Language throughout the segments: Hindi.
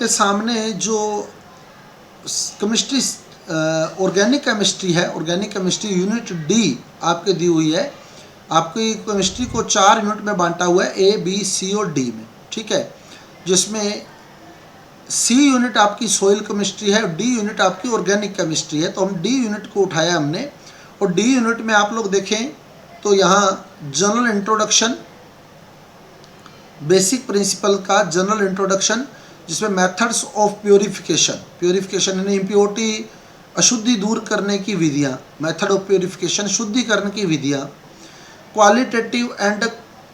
के सामने जो केमिस्ट्री ऑर्गेनिक केमिस्ट्री है, ऑर्गेनिक केमिस्ट्री यूनिट डी आपके दी हुई है। आपकी केमिस्ट्री को 4 यूनिट में बांटा हुआ है, ए बी सी और डी में, ठीक है। जिसमें सी यूनिट आपकी सॉइल केमिस्ट्री है और डी यूनिट आपकी ऑर्गेनिक केमिस्ट्री है। तो हम डी यूनिट को उठाया हमने, और डी यूनिट में आप लोग देखें तो यहाँ जनरल इंट्रोडक्शन, बेसिक प्रिंसिपल का जनरल इंट्रोडक्शन, जिसमें मेथड्स ऑफ प्योरिफिकेशन यानी इम्प्योरिटी, अशुद्धि दूर करने की विधियाँ, मेथड ऑफ प्योरिफिकेशन, शुद्धिकरण की विधियाँ, क्वालिटेटिव एंड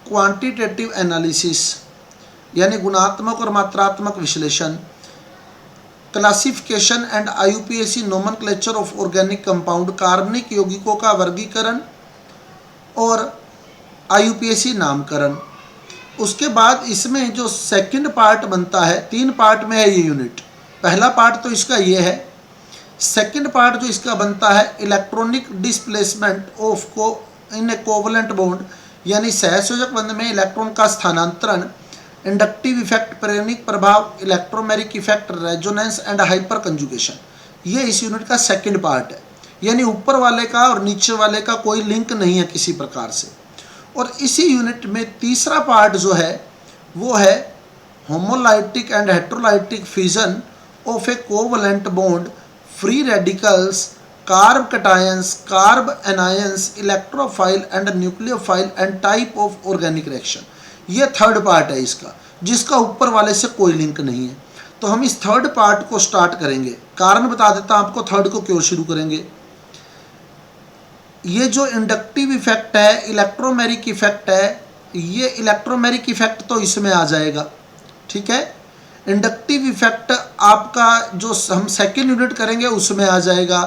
क्वांटिटेटिव एनालिसिस यानी गुणात्मक और मात्रात्मक विश्लेषण, classification and IUPAC nomenclature of organic compound, कार्बनिक यौगिकों का वर्गीकरण और आईयूपीएसी नामकरण। उसके बाद इसमें जो सेकंड पार्ट बनता है, 3 पार्ट में है ये यूनिट। पहला पार्ट तो इसका ये है। सेकंड पार्ट जो इसका बनता है, electronic displacement of in covalent bond यानी सहसंयोजक बंध में इलेक्ट्रॉन का स्थानांतरण, इंडक्टिव इफेक्ट, प्रेरणिक प्रभाव, electromeric effect, resonance and hyper conjugation. ये इस यूनिट का सेकंड पार्ट है। यानी ऊपर वाले का और नीचे वाले का कोई लिंक नहीं है किसी प्रकार से। और इसी यूनिट में तीसरा पार्ट जो है वो है homolytic and heterolytic fission of A covalent bond, free radicals, carb cations, carb anions, electrophile and nucleophile and type of organic reaction. ये थर्ड पार्ट है इसका, जिसका ऊपर वाले से कोई लिंक नहीं है। तो हम इस थर्ड पार्ट को स्टार्ट करेंगे। कारण बता देता हूं आपको थर्ड को क्यों शुरू करेंगे। ये जो इंडक्टिव इफेक्ट है, इलेक्ट्रोमेरिक इफेक्ट है, ये इलेक्ट्रोमेरिक इफेक्ट तो इसमें आ जाएगा, ठीक है। इंडक्टिव इफेक्ट आपका जो हम सेकेंड यूनिट करेंगे उसमें आ जाएगा।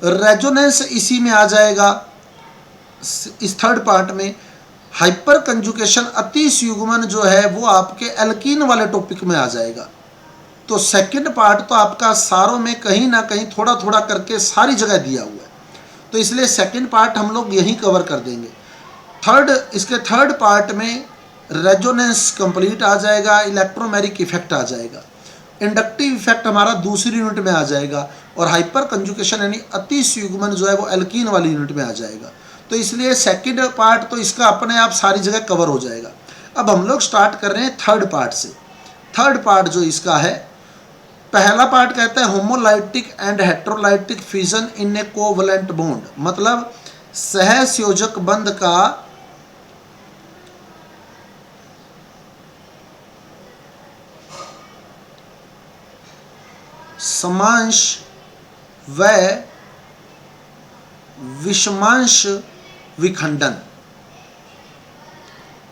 रेजोनेंस इसी में आ जाएगा इस थर्ड पार्ट में। हाइपर कंजुगेशन, अति संयुग्मन जो है वो आपके एल्कीन वाले टॉपिक में आ जाएगा। तो सेकंड पार्ट तो आपका सारों में कहीं ना कहीं थोड़ा थोड़ा करके सारी जगह दिया हुआ है, तो इसलिए सेकंड पार्ट हम लोग यहीं कवर कर देंगे। इसके थर्ड पार्ट में रेजोनेंस कंप्लीट आ जाएगा, इलेक्ट्रोमेरिक इफेक्ट आ जाएगा, इंडक्टिव इफेक्ट हमारा दूसरी यूनिट में आ जाएगा, और हाइपर कंजुगेशन यानी अति संयुग्मन जो है वो एल्कीन वाली यूनिट में आ जाएगा। तो इसलिए सेकंड पार्ट तो इसका अपने आप सारी जगह कवर हो जाएगा। अब हम लोग स्टार्ट कर रहे हैं थर्ड पार्ट से। थर्ड पार्ट जो इसका है, पहला पार्ट कहता है homolytic and heterolytic fission in A covalent bond, मतलब सहसंयोजक बंध का समांश व विषमांश विखंडन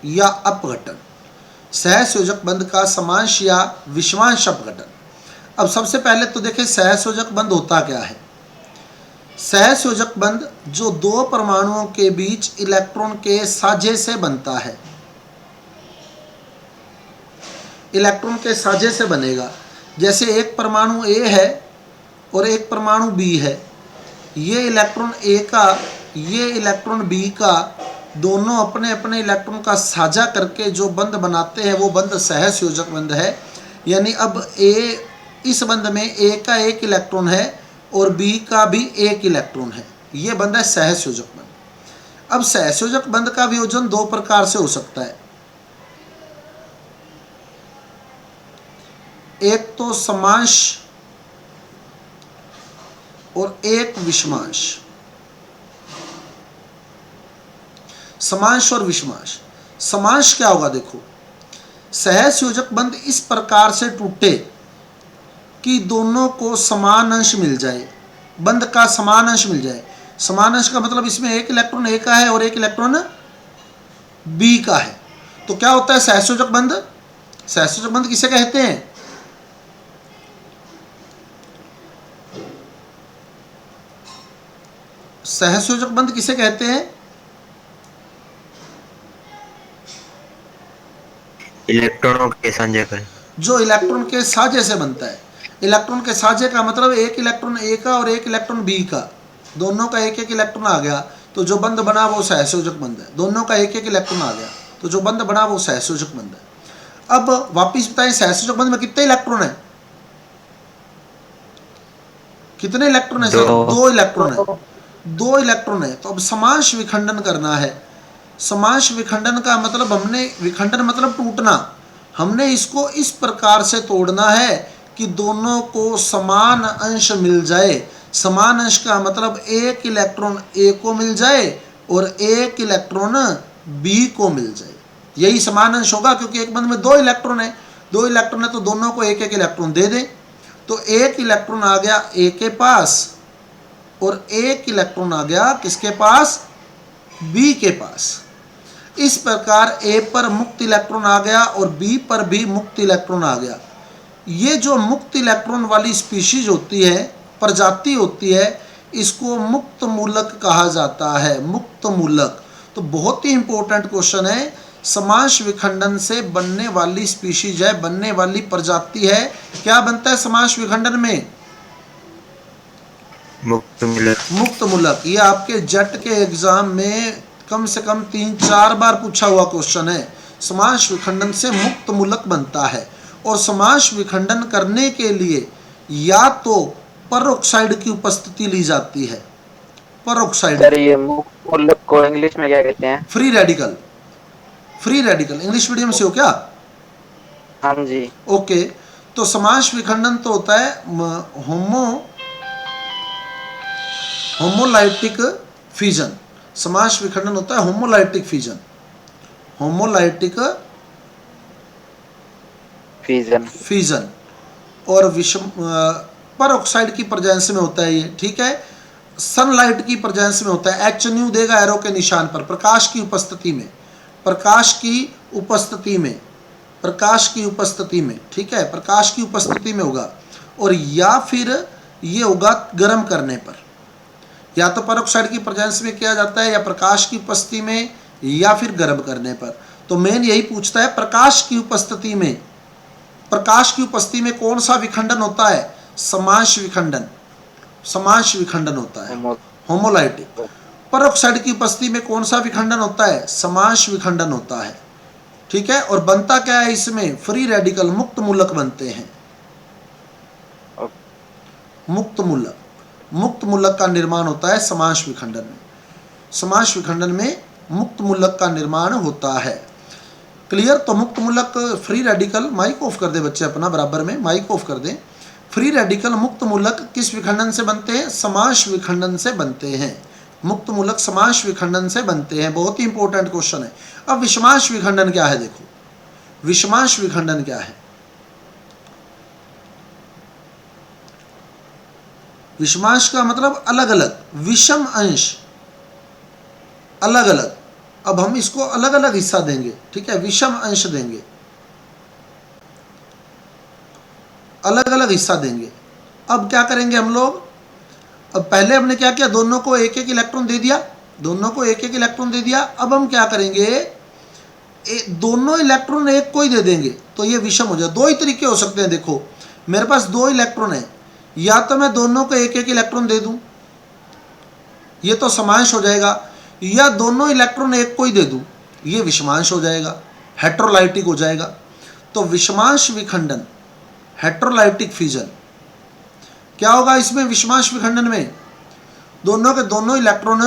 या अपघटन। सहसंयोजक बंध का समांश या विषमांश अपघटन। अब सबसे पहले तो देखें सहसंयोजक बंध होता क्या है। सहसंयोजक बंध जो 2 परमाणुओं के बीच इलेक्ट्रॉन के साझे से बनता है, इलेक्ट्रॉन के साझे से बनेगा। जैसे एक परमाणु ए है और एक परमाणु बी है, ये इलेक्ट्रॉन ए का, ये इलेक्ट्रॉन बी का, दोनों अपने अपने इलेक्ट्रॉन का साझा करके जो बंध बनाते हैं वो बंध सहसंयोजक बंध है। यानी अब ए, इस बंध में ए का एक इलेक्ट्रॉन है और बी का भी एक इलेक्ट्रॉन है, ये बंध है सहसंयोजक बंध। अब सहसंयोजक बंध का वियोजन 2 प्रकार से हो सकता है। एक तो समांश और एक विषमांश। समांश और विषमांश। समांश क्या होगा, देखो सहसंयोजक बंध इस प्रकार से टूटे कि दोनों को समान अंश मिल जाए, बंध का समान अंश मिल जाए। समान अंश का मतलब इसमें एक इलेक्ट्रॉन ए का है और एक इलेक्ट्रॉन बी का है, तो क्या होता है सहसंयोजक बंध। सहसंयोजक बंध किसे कहते हैं, सहसंयोजक बंध किसे कहते हैं, इलेक्ट्रॉनों के साझे का, जो इलेक्ट्रॉन के साझे से बनता है। इलेक्ट्रॉन के साझे का मतलब एक इलेक्ट्रॉन ए का और एक इलेक्ट्रॉन बी का, दोनों का एक एक इलेक्ट्रॉन आ गया तो जो बंध बना वो सहसंयोजक बंध है। दोनों का एक एक इलेक्ट्रॉन आ गया तो जो बंध बना वो सहसंयोजक बंध है। अब वापिस बताएं, सहसंयोजक बंध में कितने इलेक्ट्रॉन है? कितने इलेक्ट्रॉन है सर? दो। 2 इलेक्ट्रॉन है। 2 इलेक्ट्रॉन है। तो अब समांश विखंडन करना है। समांश विखंडन का मतलब, हमने विखंडन मतलब टूटना, हमने इसको इस प्रकार से तोड़ना है कि दोनों को समान अंश मिल जाए। समान अंश का मतलब एक इलेक्ट्रॉन ए को मिल जाए और एक इलेक्ट्रॉन बी को मिल जाए, यही समान अंश होगा। क्योंकि एक बंध में 2 इलेक्ट्रॉन है, 2 इलेक्ट्रॉन है तो दोनों को एक एक इलेक्ट्रॉन दे दें। तो एक इलेक्ट्रॉन आ गया ए के पास और एक इलेक्ट्रॉन आ गया किसके पास? बी के पास। इस प्रकार ए पर मुक्त इलेक्ट्रॉन आ गया और बी पर भी मुक्त इलेक्ट्रॉन आ गया। ये जो मुक्त इलेक्ट्रॉन वाली स्पीशीज होती है, प्रजाति होती है, इसको मुक्त मूलक कहा जाता है। मुक्त मूलक। तो बहुत ही इंपॉर्टेंट क्वेश्चन है। समांश विखंडन से बनने वाली स्पीशीज है, बनने वाली प्रजाति है, क्या बनता है समांश विखंडन में? मुक्त मूलक। मुक्त मूलक। ये आपके जट के एग्जाम में कम से कम 3-4 बार पूछा हुआ क्वेश्चन है। समांश विखंडन से मुक्त मूलक बनता है। और समांश विखंडन करने के लिए या तो परऑक्साइड की उपस्थिति ली जाती है। परऑक्साइड, सर ये मुक्त मूलक को इंग्लिश में क्या कहते हैं? Free radical. Free radical. English medium से हो क्या? हाँ जी। ओके। तो समांश विखंडन तो होता है होमोलाइटिक फिजन। समांश विखंडन होता है होमोलाइटिक फिजन। Homolytic fission. और विषम परऑक्साइड की प्रेजेंस में होता है ये, ठीक है। सनलाइट की प्रेजेंस में होता है। एच न्यू देगा एरो के निशान पर, प्रकाश की उपस्थिति में। प्रकाश की उपस्थिति में, प्रकाश की उपस्थिति में, ठीक है, प्रकाश की उपस्थिति में होगा। और या फिर ये होगा गर्म करने पर। या तो परऑक्साइड की प्रेजेंस में किया जाता है, या प्रकाश की उपस्थिति में, या फिर गर्म करने पर। तो मेन यही पूछता है प्रकाश की उपस्थिति में। प्रकाश की उपस्थिति में कौन सा विखंडन होता है? समांश विखंडन। समांश विखंडन होता है, होमोलाइटिक। परऑक्साइड की उपस्थिति में कौन सा विखंडन होता है? समांश विखंडन होता है, ठीक है। और बनता क्या है इसमें? फ्री रेडिकल, मुक्त मूलक बनते हैं। मुक्त मूलक। मुक्त मूलक का निर्माण होता है समांश विखंडन में। समांश विखंडन में मुक्त मूलक का निर्माण होता है। क्लियर? तो मुक्त मूलक, फ्री रेडिकल, माइक ऑफ कर दे बच्चे अपना, बराबर में माइक ऑफ कर दें। फ्री रेडिकल मुक्त मूलक किस विखंडन से बनते हैं? समांश विखंडन से बनते हैं। मुक्त मूलक समांश विखंडन से बनते हैं। बहुत ही इंपॉर्टेंट क्वेश्चन है। अब विषमांश विखंडन क्या है? देखो, विषमांश विखंडन क्या है? विषमांश का मतलब अलग अलग, विषम अंश अलग अलग। अब हम इसको अलग अलग हिस्सा देंगे, ठीक है, विषम अंश देंगे, अलग अलग हिस्सा देंगे। अब क्या करेंगे हम लोग? अब पहले हमने क्या किया? दोनों को एक एक इलेक्ट्रॉन दे दिया, दोनों को एक एक इलेक्ट्रॉन दे दिया। अब हम क्या करेंगे? दोनों इलेक्ट्रॉन एक को ही दे देंगे, तो ये विषम हो जाए। दो ही तरीके हो सकते हैं। देखो, मेरे पास 2 इलेक्ट्रॉन है, या तो मैं दोनों को एक एक इलेक्ट्रॉन दे दूं, ये तो समांश हो जाएगा, या दोनों इलेक्ट्रॉन एक को ही दे दूं, ये विषमांश हो जाएगा, हेट्रोलाइटिक हो जाएगा। तो विषमांश विखंडन, हेट्रोलाइटिक फिजन, क्या होगा इसमें? विषमांश विखंडन में दोनों के दोनों इलेक्ट्रॉन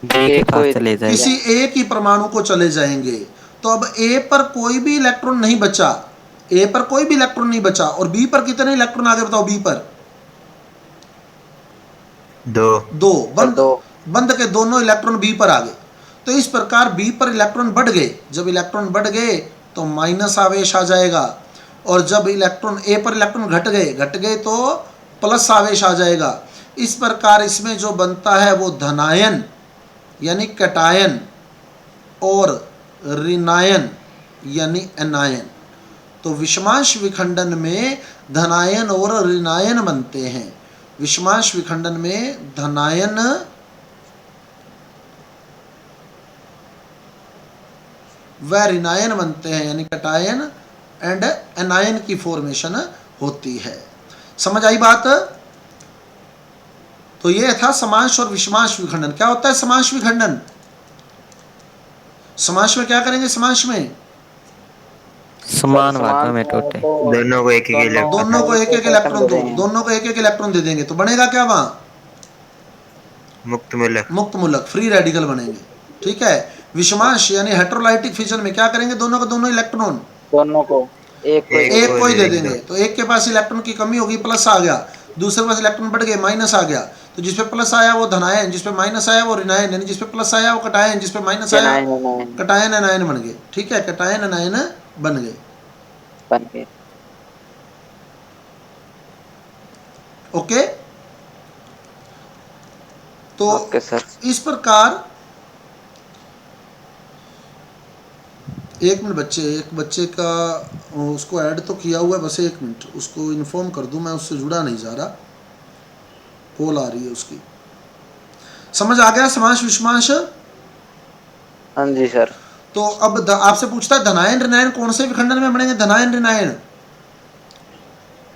किसी एक ही परमाणु को चले जाएंगे। तो अब ए पर कोई भी इलेक्ट्रॉन नहीं बचा, ए पर कोई भी इलेक्ट्रॉन नहीं बचा। और बी पर कितने इलेक्ट्रॉन आ गए बताओ? बी पर 2। बंद के दोनों इलेक्ट्रॉन बी पर आ गए। तो इस प्रकार बी पर इलेक्ट्रॉन बढ़ गए। जब इलेक्ट्रॉन बढ़ गए तो माइनस आवेश आ जाएगा, और जब इलेक्ट्रॉन ए पर इलेक्ट्रॉन घट गए तो प्लस आवेश आ जाएगा। इस प्रकार इसमें जो बनता है वो धनायन यानी कैटायन और ऋणायन यानी एनायन। तो विषमांश विखंडन में धनायन और ऋणायन बनते हैं। विषमांश विखंडन में धनायन व ऋणायन बनते हैं, यानी कैटायन एंड एनायन की फॉर्मेशन होती है। समझ आई बात? तो ये था समांश और विषमांश विखंडन। क्या होता है समांश विखंडन? समास में क्या करेंगे, समास में समान सर, मात्रा समान में तो टूटे। दोनों दोनों को एक एक इलेक्ट्रॉन। दोनों को एक एक इलेक्ट्रॉन दो, देंगे। दोनों को एक एक इलेक्ट्रॉन दे देंगे तो बनेगा क्या वहां, मुक्त मूलक। मुक्त मूलक, फ्री रेडिकल बनेंगे। ठीक है। विषमांश यानी हेटेरोलाइटिक फिजन में क्या करेंगे, दोनों को दोनों इलेक्ट्रॉन दोनों को एक को एक दे एक को ही दे दे देंगे। देंगे। तो एक के पास इलेक्ट्रॉन की कमी होगी, प्लस आ गया, दूसरे के पास इलेक्ट्रॉन बढ़ गए, माइनस आ गया। तो जिसपे प्लस आया वो धनायन, जिसपे माइनस आया वो ऋणायन, यानी जिसपे प्लस आया वो कटायन, जिसपे माइनस आया देना कटायन अनायन बन गए। ठीक है, कटायन अनायन बन गए। बन के। ओके। तो ओके सर। इस प्रकार, एक मिनट बच्चे, एक बच्चे का उसको ऐड तो किया हुआ है, बस एक मिनट उसको इन्फॉर्म कर दूं, मैं उससे जुड़ा नहीं जा रहा, कॉल आ रही है उसकी। समझ आ गया समास विषमांश। हाँ जी सर। तो अब आपसे पूछता है धनायन ऋणायन कौन से विखंडन में बनेंगे, धनायन ऋणायन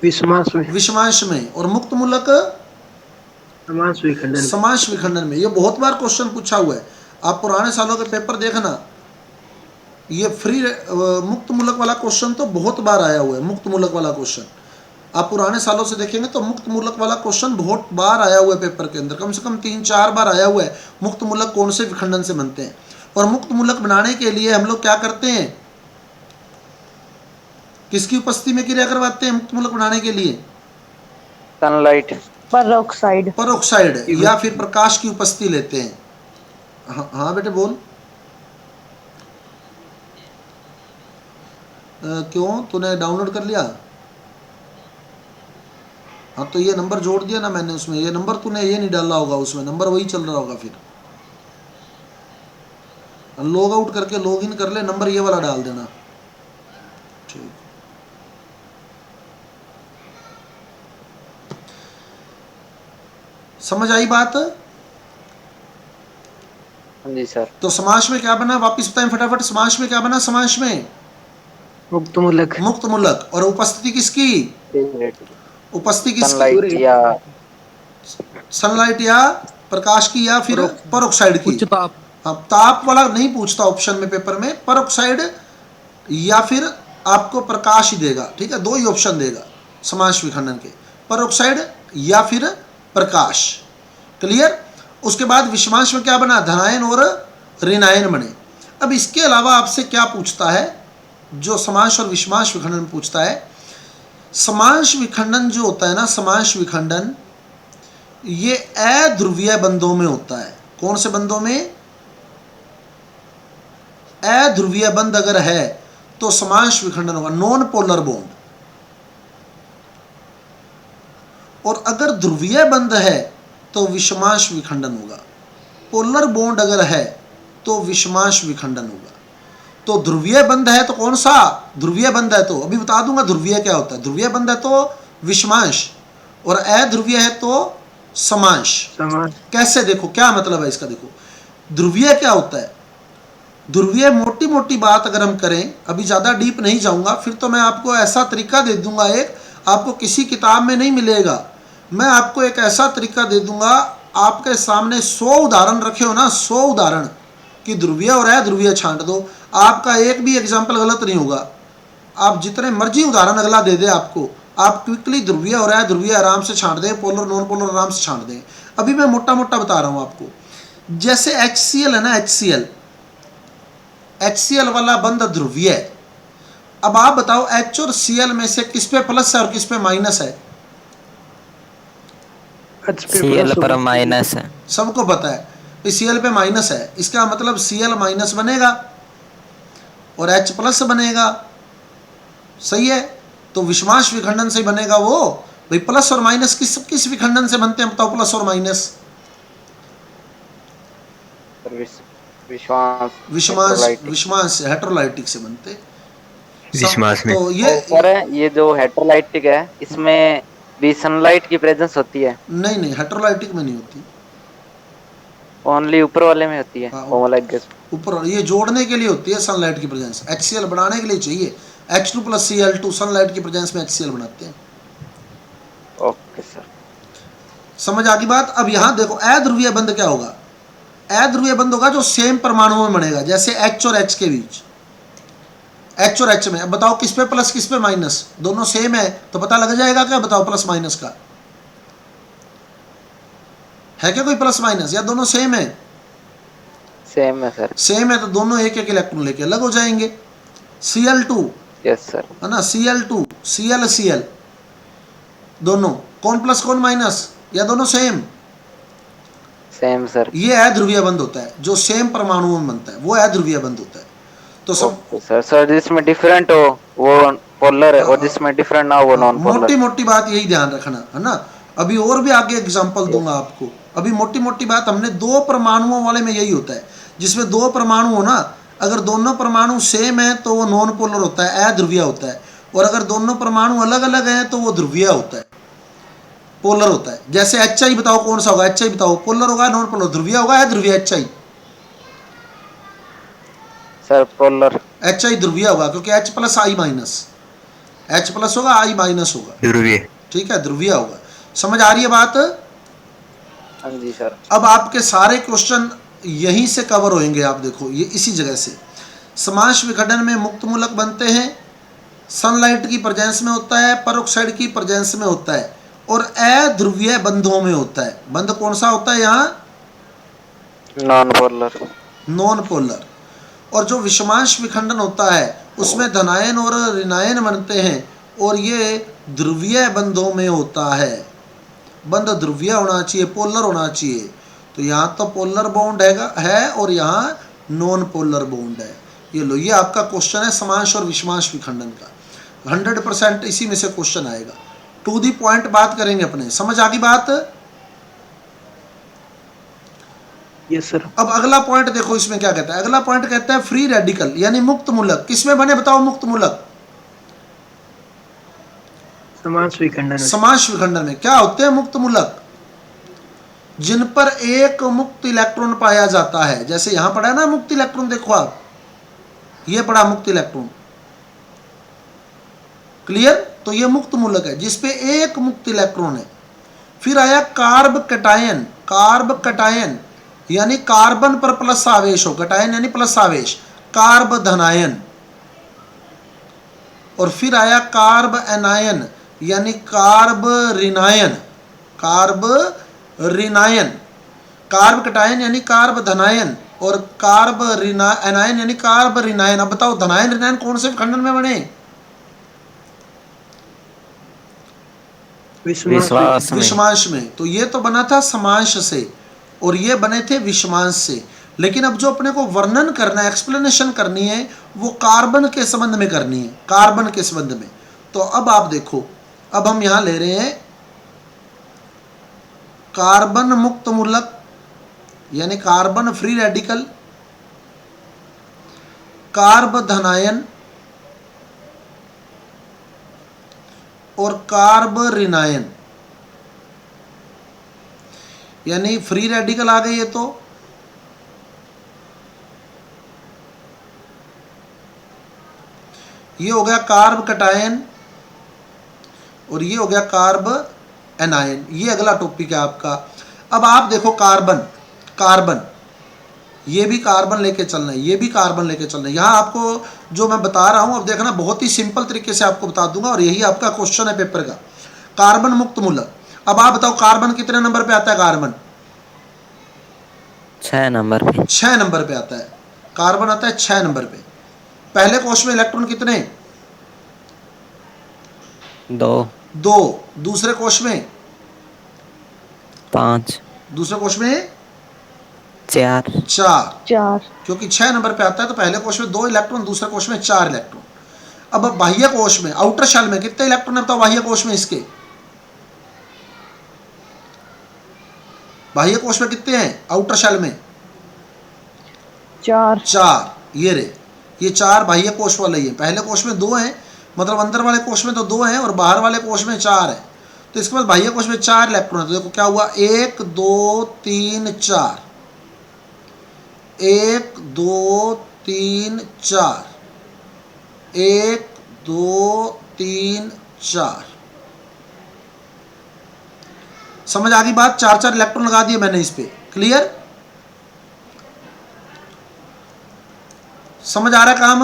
विषमांस में, विषमांश में, और मुक्त मूलक समांस विखंडन में। समास विखंडन में। ये बहुत बार क्वेश्चन पूछा हुआ है, आप पुराने सालों के पेपर देखना, ये फ्री मुक्त मूलक वाला क्वेश्चन तो बहुत बार आया हुआ है। मुक्त मूलक वाला क्वेश्चन आप पुराने सालों से देखेंगे तो मुक्त मूलक वाला क्वेश्चन बहुत बार आया हुआ है पेपर के अंदर, कम से कम 3-4 बार आया हुआ है। मुक्त मूलक कौन से विखंडन से बनते हैं, और मुक्त मूलक बनाने के लिए हम लोग क्या करते हैं, किसकी उपस्थिति में क्रिया करवाते हैं मुक्त मूलक बनाने के लिए, सनलाइट, परोक्साइड, परोक्साइड या फिर प्रकाश की उपस्थिति लेते हैं। हाँ हाँ बेटे बोल। क्यों, तूने डाउनलोड कर लिया? हाँ तो ये नंबर जोड़ दिया ना मैंने उसमें, ये नंबर तूने ये नहीं डाला होगा उसमें, नंबर वही चल रहा होगा। फिर लॉग आउट करके लॉग इन कर ले, नंबर ये वाला डाल देना। ठीक, समझ आई बात? हाँ जी सर। तो समास में क्या बना, वापिस बताएं फटाफट, समास में क्या बना, समास में मुक्त मूलक, मुक्त मूलक, और उपस्थिति किसकी, उपस्थिति किसकी, सनलाइट या सनलाइट या प्रकाश की, या फिर परोक्साइड की। उच्च ताप, हाँ, ताप वाला नहीं पूछता ऑप्शन में पेपर में, परोक्साइड या फिर आपको प्रकाश ही देगा। ठीक है, दो ही ऑप्शन देगा समास विखंडन के, परोक्साइड या फिर प्रकाश। क्लियर। उसके बाद विषमांश में क्या बना, धनायन और ऋणायन बने। अब इसके अलावा आपसे क्या पूछता है, जो समांश और विषमांश विखंडन में पूछता है, समांश विखंडन जो होता है ना, समांश विखंडन ये अध्रुवीय बंधों में होता है। कौन से बंधों में, अध्रुवीय बंध अगर है तो समांश विखंडन होगा, नॉन पोलर बॉन्ड। और अगर ध्रुवीय बंध है तो विषमांश विखंडन होगा। पोलर बॉन्ड अगर है तो विषमांश विखंडन होगा। तो ध्रुवीय बंध है तो कौन सा, ध्रुवीय बंध है तो अभी बता दूंगा ध्रुवीय क्या होता है। ध्रुवीय बंध है तो विषमांश, और अध्रुवीय है तो समांश। समांस, कैसे, देखो क्या मतलब है इसका। देखो ध्रुवीय क्या होता है, ध्रुवीय मोटी मोटी बात अगर हम करें, अभी ज़्यादा डीप नहीं जाऊंगा, फिर तो मैं आपको ऐसा तरीका दे दूंगा, एक आपको किसी किताब में नहीं मिलेगा। मैं आपको एक ऐसा तरीका दे दूंगा, आपके सामने 100 उदाहरण रखे हो ना, 100 उदाहरण कि ध्रुवीय और अध्रुवीय छांट दो, आपका एक भी एग्जाम्पल गलत नहीं होगा। आप जितने मर्जी उदाहरण अगला दे दे आपको, आप क्विकली ध्रुवीय और अध्रुवीय आराम से छांट दें, पोलर नॉन पोलर आराम से छांट दें। अभी मैं मोटा मोटा बता रहा हूँ आपको। जैसे HCl है ना, HCl वाला बंध ध्रुवीय है। अब आप बताओ H और Cl में से किस पे प्लस है और किस पे माइनस है? H पे Cl प्लस पर होगा। माइनस है। सबको पता है Cl पे माइनस है, इसका मतलब Cl माइनस बनेगा और H प्लस बनेगा। सही है। तो विषमांश विखंडन से बनेगा वो। भाई प्लस और माइनस किस किस विखंडन से बनते हैं बताओ, प्लस और माइनस? विश्वास विषमांश, विषमांश हेटेरोलाइटिक से बनते। विषमांस में तो ये जो हेटेरोलाइटिक है, इसमें भी सनलाइट की प्रेजेंस होती है? नहीं हेटेरोलाइटिक में नहीं होती, ओनली ऊपर वाले में होती है। हाँ, होमोलाइगस ऊपर ये जोड़ने के लिए होती है सनलाइट की प्रेजेंस। HCl बढ़ाने के लिए चाहिए, H2 + Cl2 सनलाइट की प्रेजेंस में HCl बनाते हैं। Okay sir. समझ आ गई बात? अब यहां देखो अध्रुवीय बंध क्या होगा, अध्रुवीय बंध होगा जो सेम परमाणुओं में बनेगा, जैसे H और H के बीच, H और H में। अब बताओ किस पे प्लस किस पे माइनस, दोनों सेम है तो पता लग जाएगा क्या, बताओ प्लस माइनस का है क्या कोई प्लस माइनस, या दोनों सेम है? सेम है सर। सेम है तो दोनों एक एक इलेक्ट्रॉन लेके अलग हो जाएंगे। Cl2 yes sir. है ना, Cl2 Cl दोनों कौन प्लस कौन माइनस, या दोनों सेम? Same sir. ये अध्रुवीय बंध होता है, जो सेम परमाणुओं में बनता है वो अध्रुवीय बंध होता है। तो सब ओके सर। सर जिसमें डिफरेंट हो वो पोलर है और जिसमें डिफरेंट ना हो वो नॉन पोलर। मोटी मोटी बात यही ध्यान रखना है ना, अभी और भी आगे एग्जांपल दूंगा आपको। अभी मोटी मोटी बात हमने दो परमाणुओं वाले में यही होता है, जिसमें दो परमाणु हो ना, अगर दोनों परमाणु सेम है तो वो नॉन पोलर होता है, अध्रुवीय होता है, और अगर दोनों परमाणु अलग अलग हैं तो वो ध्रुवीय होता है, पोलर होता है। जैसे HI बताओ कौन सा होगा, HI बताओ पोलर होगा नॉन पोलर, ध्रुवीय होगा या ध्रुवीय? HI sir polar. HI ध्रुवीय होगा क्योंकि H plus I minus, H plus होगा I माइनस होगा, ध्रुवीय। ठीक है, ध्रुवीय होगा। समझ आ रही है बात? हाँ जी सर। अब आपके सारे क्वेश्चन यहीं से कवर होंगे, आप देखो ये इसी जगह से। समांश विखंडन में मुक्त मूलक बनते हैं, सनलाइट की प्रेजेंस में होता है, परोक्साइड की प्रेजेंस में होता है, और अध्रुवीय बंधों में होता है। बंध कौन सा होता है यहाँ? Non polar. Non polar. और जो विषमांश विखंडन होता है उसमें धनायन और ऋणायन बनते हैं, और ये ध्रुवीय बंधों में होता है। बंध ध्रुवीय होना चाहिए, पोलर होना चाहिए। तो यहाँ तो पोलर बॉन्ड है और यहाँ नॉन पोलर बॉन्ड है। ये लो, ये आपका क्वेश्चन है समांश और विषमांश विखंडन का, 100% इसी में से क्वेश्चन आएगा। टू दी पॉइंट बात करेंगे अपने, समझ आ गई बात? Yes sir. अब अगला पॉइंट देखो इसमें क्या कहता है। अगला पॉइंट कहता है फ्री रेडिकल यानी मुक्त मूलक। किसमें बने बताओ मुक्त मूलक? समांश विखंडन। समांश विखंडन में क्या होते हैं मुक्त मूलक? जिन पर एक मुक्त इलेक्ट्रॉन पाया जाता है। जैसे यहां पड़ा है ना मुक्त इलेक्ट्रॉन, देखो आप, ये पड़ा मुक्त इलेक्ट्रॉन, क्लियर? तो ये मुक्त मूलक है जिसपे एक मुक्त इलेक्ट्रॉन है। फिर आया कार्ब कटायन। कार्ब कटायन यानी कार्बन पर प्लस आवेश हो, कटायन यानी प्लस आवेश, कार्ब धनायन। और फिर आया कार्ब एनायन यानी कार्ब ऋणायन। कार्ब ऋणायन, कार्ब कटायन यानी कार्ब धनायन, और कार्ब एनायन यानी कार्ब ऋणायन। अब बताओ धनायन ऋणायन कौन से विखंडन में बने? विषमांश में। तो ये तो बना था समांश से और ये बने थे विषमांश से। लेकिन अब जो अपने को वर्णन करना है, एक्सप्लेनेशन करनी है, वो कार्बन के संबंध में करनी है, कार्बन के संबंध में। तो अब आप देखो, अब हम यहां ले रहे हैं कार्बन मुक्त मूलक यानी कार्बन फ्री रेडिकल, कार्ब धनायन और कार्ब ऋणायन, यानी फ्री रेडिकल आ गई है। तो ये हो गया कार्ब कटायन और ये हो गया कार्ब एनायन। ये अगला टॉपिक है आपका। अब आप देखो कार्बन, कार्बन ये भी कार्बन लेके चलना है, ये भी कार्बन लेके चलना है। यहाँ आपको जो मैं बता रहा हूँ अब देखना, बहुत ही सिंपल तरीके से आपको बता दूंगा और यही आपका क्वेश्चन है पेपर का, कार्बन मुक्त मूलक। अब आप बताओ कार्बन कितने नंबर पे आता है? कार्बन 6 नंबर पे। 6 नंबर पे आता है। कार्बन आता है 6 नंबर पे। पहले कोश में इलेक्ट्रॉन कितने? 2। दूसरे कोश में 5। दूसरे कोश में 4। 4। क्योंकि 6 नंबर पे आता है तो पहले कोश में 2 इलेक्ट्रॉन, दूसरे कोश में 4 इलेक्ट्रॉन। अब बाह्य कोश में, आउटर शेल में कितने इलेक्ट्रॉन है बताओ? बाह्य कोश में इसके, बाह्य कोश में कितने हैं आउटर शेल में? 4। ये रे, ये 4 बाह्य कोश वाले ही है। पहले कोश में 2 हैं, मतलब अंदर वाले कोश में तो 2 हैं और बाहर वाले कोश में 4 है। तो इसके बाद बाह्य कोश में 4 इलेक्ट्रॉन है। तो देखो क्या हुआ, 1 2 3 4, 1 2 3 4, 1 2 3 4। समझ आ गई बात? 4 4 इलेक्ट्रॉन लगा दिए मैंने इस पे, क्लियर? समझ आ रहा है काम?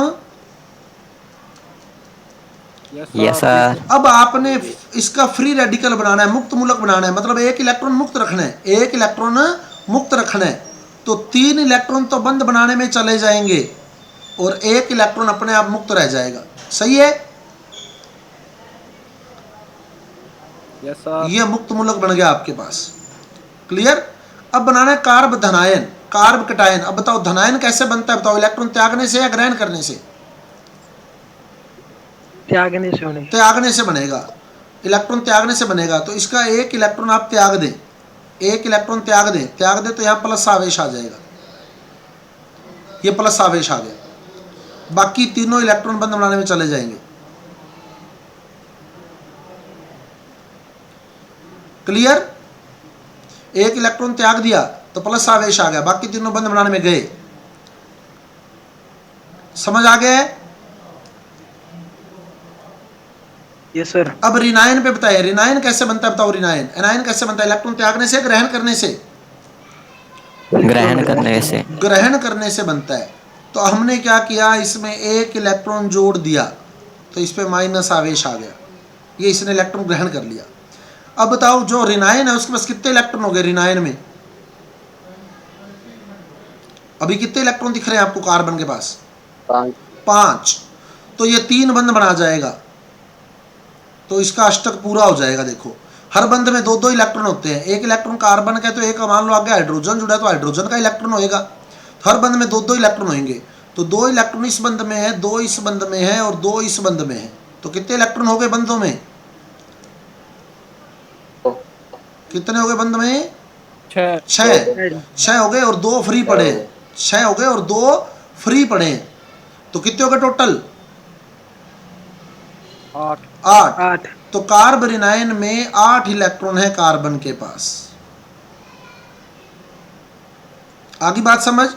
Yes sir. अब आपने इसका फ्री रेडिकल बनाना है, मुक्त मूलक बनाना है, मतलब एक इलेक्ट्रॉन मुक्त रखना है, एक इलेक्ट्रॉन मुक्त रखना है। तो 3 इलेक्ट्रॉन तो बंद बनाने में चले जाएंगे और एक इलेक्ट्रॉन अपने आप मुक्त रह जाएगा। सही है? Yes sir. यह मुक्त मूलक बन गया आपके पास। क्लियर? अब बनाना है कार्ब धनायन, कार्ब कटायन। अब बताओ धनायन कैसे बनता है? बताओ, इलेक्ट्रॉन त्यागने से या ग्रहण करने से? त्यागने से होने। त्यागने से बनेगा, इलेक्ट्रॉन त्यागने से बनेगा। तो इसका एक इलेक्ट्रॉन आप त्याग दें, एक इलेक्ट्रॉन त्याग दें, त्याग दें तो यहाँ प्लस आवेश आ जाएगा, ये प्लस आवेश आ गया। बाकी तीनों इलेक्ट्रॉन बंद बनाने में चले जाएंगे। क्लियर? एक इलेक्ट्रॉन त्याग दिया तो प्लस आवेश आ गया, बाकी तीनों बंद बनाने में गए। समझ आ गया है? Yes sir. अब रिनायन पे बताइए, रिनायन कैसे बनता है? बताओ रिनायन, एनायन कैसे बनता है? इलेक्ट्रॉन त्यागने से, ग्रहण करने से? ग्रहण करने से। ग्रहण करने से बनता है। तो हमने क्या किया, इसमें एक इलेक्ट्रॉन जोड़ दिया तो इस पे माइनस आवेश आ गया, ये इसने इलेक्ट्रॉन ग्रहण कर लिया। अब बताओ जो रिनायन है उसके पास कितने इलेक्ट्रॉन हो गए? रिनायन में अभी कितने इलेक्ट्रॉन दिख रहे हैं आपको कार्बन के पास? 5। तो ये 3 बंद बना जाएगा, तो इसका अष्टक पूरा हो जाएगा। देखो हर बंद में 2-2 इलेक्ट्रॉन होते हैं। एक इलेक्ट्रॉन कार्बन का है तो एक मान लो आगे हाइड्रोजन जुड़ा है तो हाइड्रोजन का इलेक्ट्रॉन होएगा। तो हर बंद में 2-2 इलेक्ट्रॉन होंगे। तो 2 इलेक्ट्रॉन इस बंद में है, 2 इस बंद में है और 2 इस बंद में है। तो कितने इलेक्ट्रॉन हो गए बंदों में? कितने हो गए बंद में? 6 हो गए और 2 फ्री पड़े। 6 हो गए और 2 फ्री पड़े। तो कितने हो गए टोटल? 8। तो कार्बोनिनाइन में 8 इलेक्ट्रॉन है कार्बन के पास। आगे बात समझ?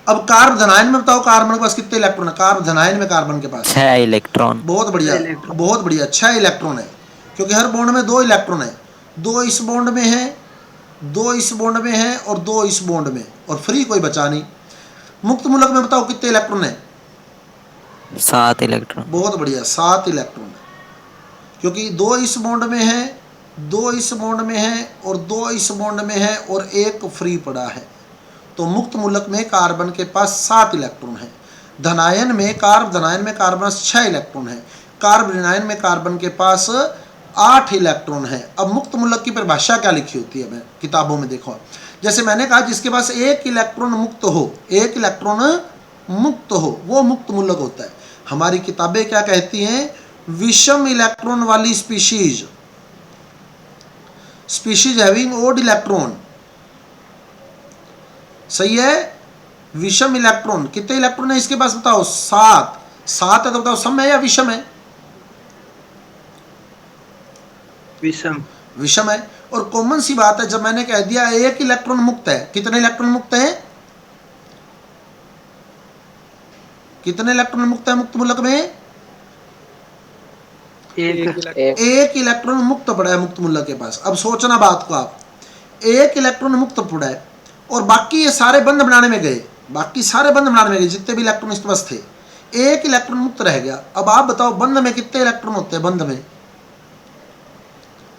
अब कार्बोधनायन में बताओ कार्बन के पास कितने इलेक्ट्रॉन है? कार्बोधनायन में कार्बन के पास 6 इलेक्ट्रॉन। बहुत बढ़िया, बहुत बढ़िया, 6 इलेक्ट्रॉन है। क्योंकि हर बॉन्ड में 2 इलेक्ट्रॉन है। 2 इस बॉन्ड में है, 2 इस बॉन्ड में है और 2 इस बॉन्ड में, और फ्री कोई बचा नहीं। मुक्त मूलक में बताओ कितने इलेक्ट्रॉन है? 7 इलेक्ट्रॉन। बहुत बढ़िया, 7 इलेक्ट्रॉन है। क्योंकि 2 इस बॉन्ड में है, 2 इस बॉन्ड में है और 2 इस बॉन्ड में है और 1 फ्री पड़ा है। तो मुक्त मूलक में कार्बन के पास 7 इलेक्ट्रॉन है। धनायन में कार्बोधनायन में कार्बन 6 इलेक्ट्रॉन है। कार्बोनिनायन में कार्बन के पास 8 इलेक्ट्रॉन है। अब मुक्त मूलक की परिभाषा क्या लिखी होती है? मैं किताबों में देखो, जैसे मैंने कहा जिसके पास 1 इलेक्ट्रॉन मुक्त हो, 1 इलेक्ट्रॉन मुक्त हो, वो मुक्त मूलक होता है। हमारी किताबें क्या कहती हैं? विषम इलेक्ट्रॉन वाली species, species having odd electron. सही है? विषम इलेक्ट्रॉन, कितने इलेक्ट्रॉन है इसके पास? बताओ 7। 7 है तो बताओ सम है या विषम है? विषम। विषम है। और कॉमन सी बात है, जब मैंने कह दिया 1 इलेक्ट्रॉन मुक्त है, कितने इलेक्ट्रॉन मुक्त है? कितने इलेक्ट्रॉन मुक्त है मुक्त मूलक में? 1 इलेक्ट्रॉन मुक्त पड़ा है मुक्त मूलक के पास। अब सोचना बात को आप, 1 इलेक्ट्रॉन मुक्त पड़ा है और बाकी ये सारे बंद बनाने में गए, बाकी सारे बंद बनाने में गए, जितने भी इलेक्ट्रॉन इसके पास थे, 1 इलेक्ट्रॉन मुक्त रह गया। अब आप बताओ बंद में कितने इलेक्ट्रॉन होते हैं? बंद में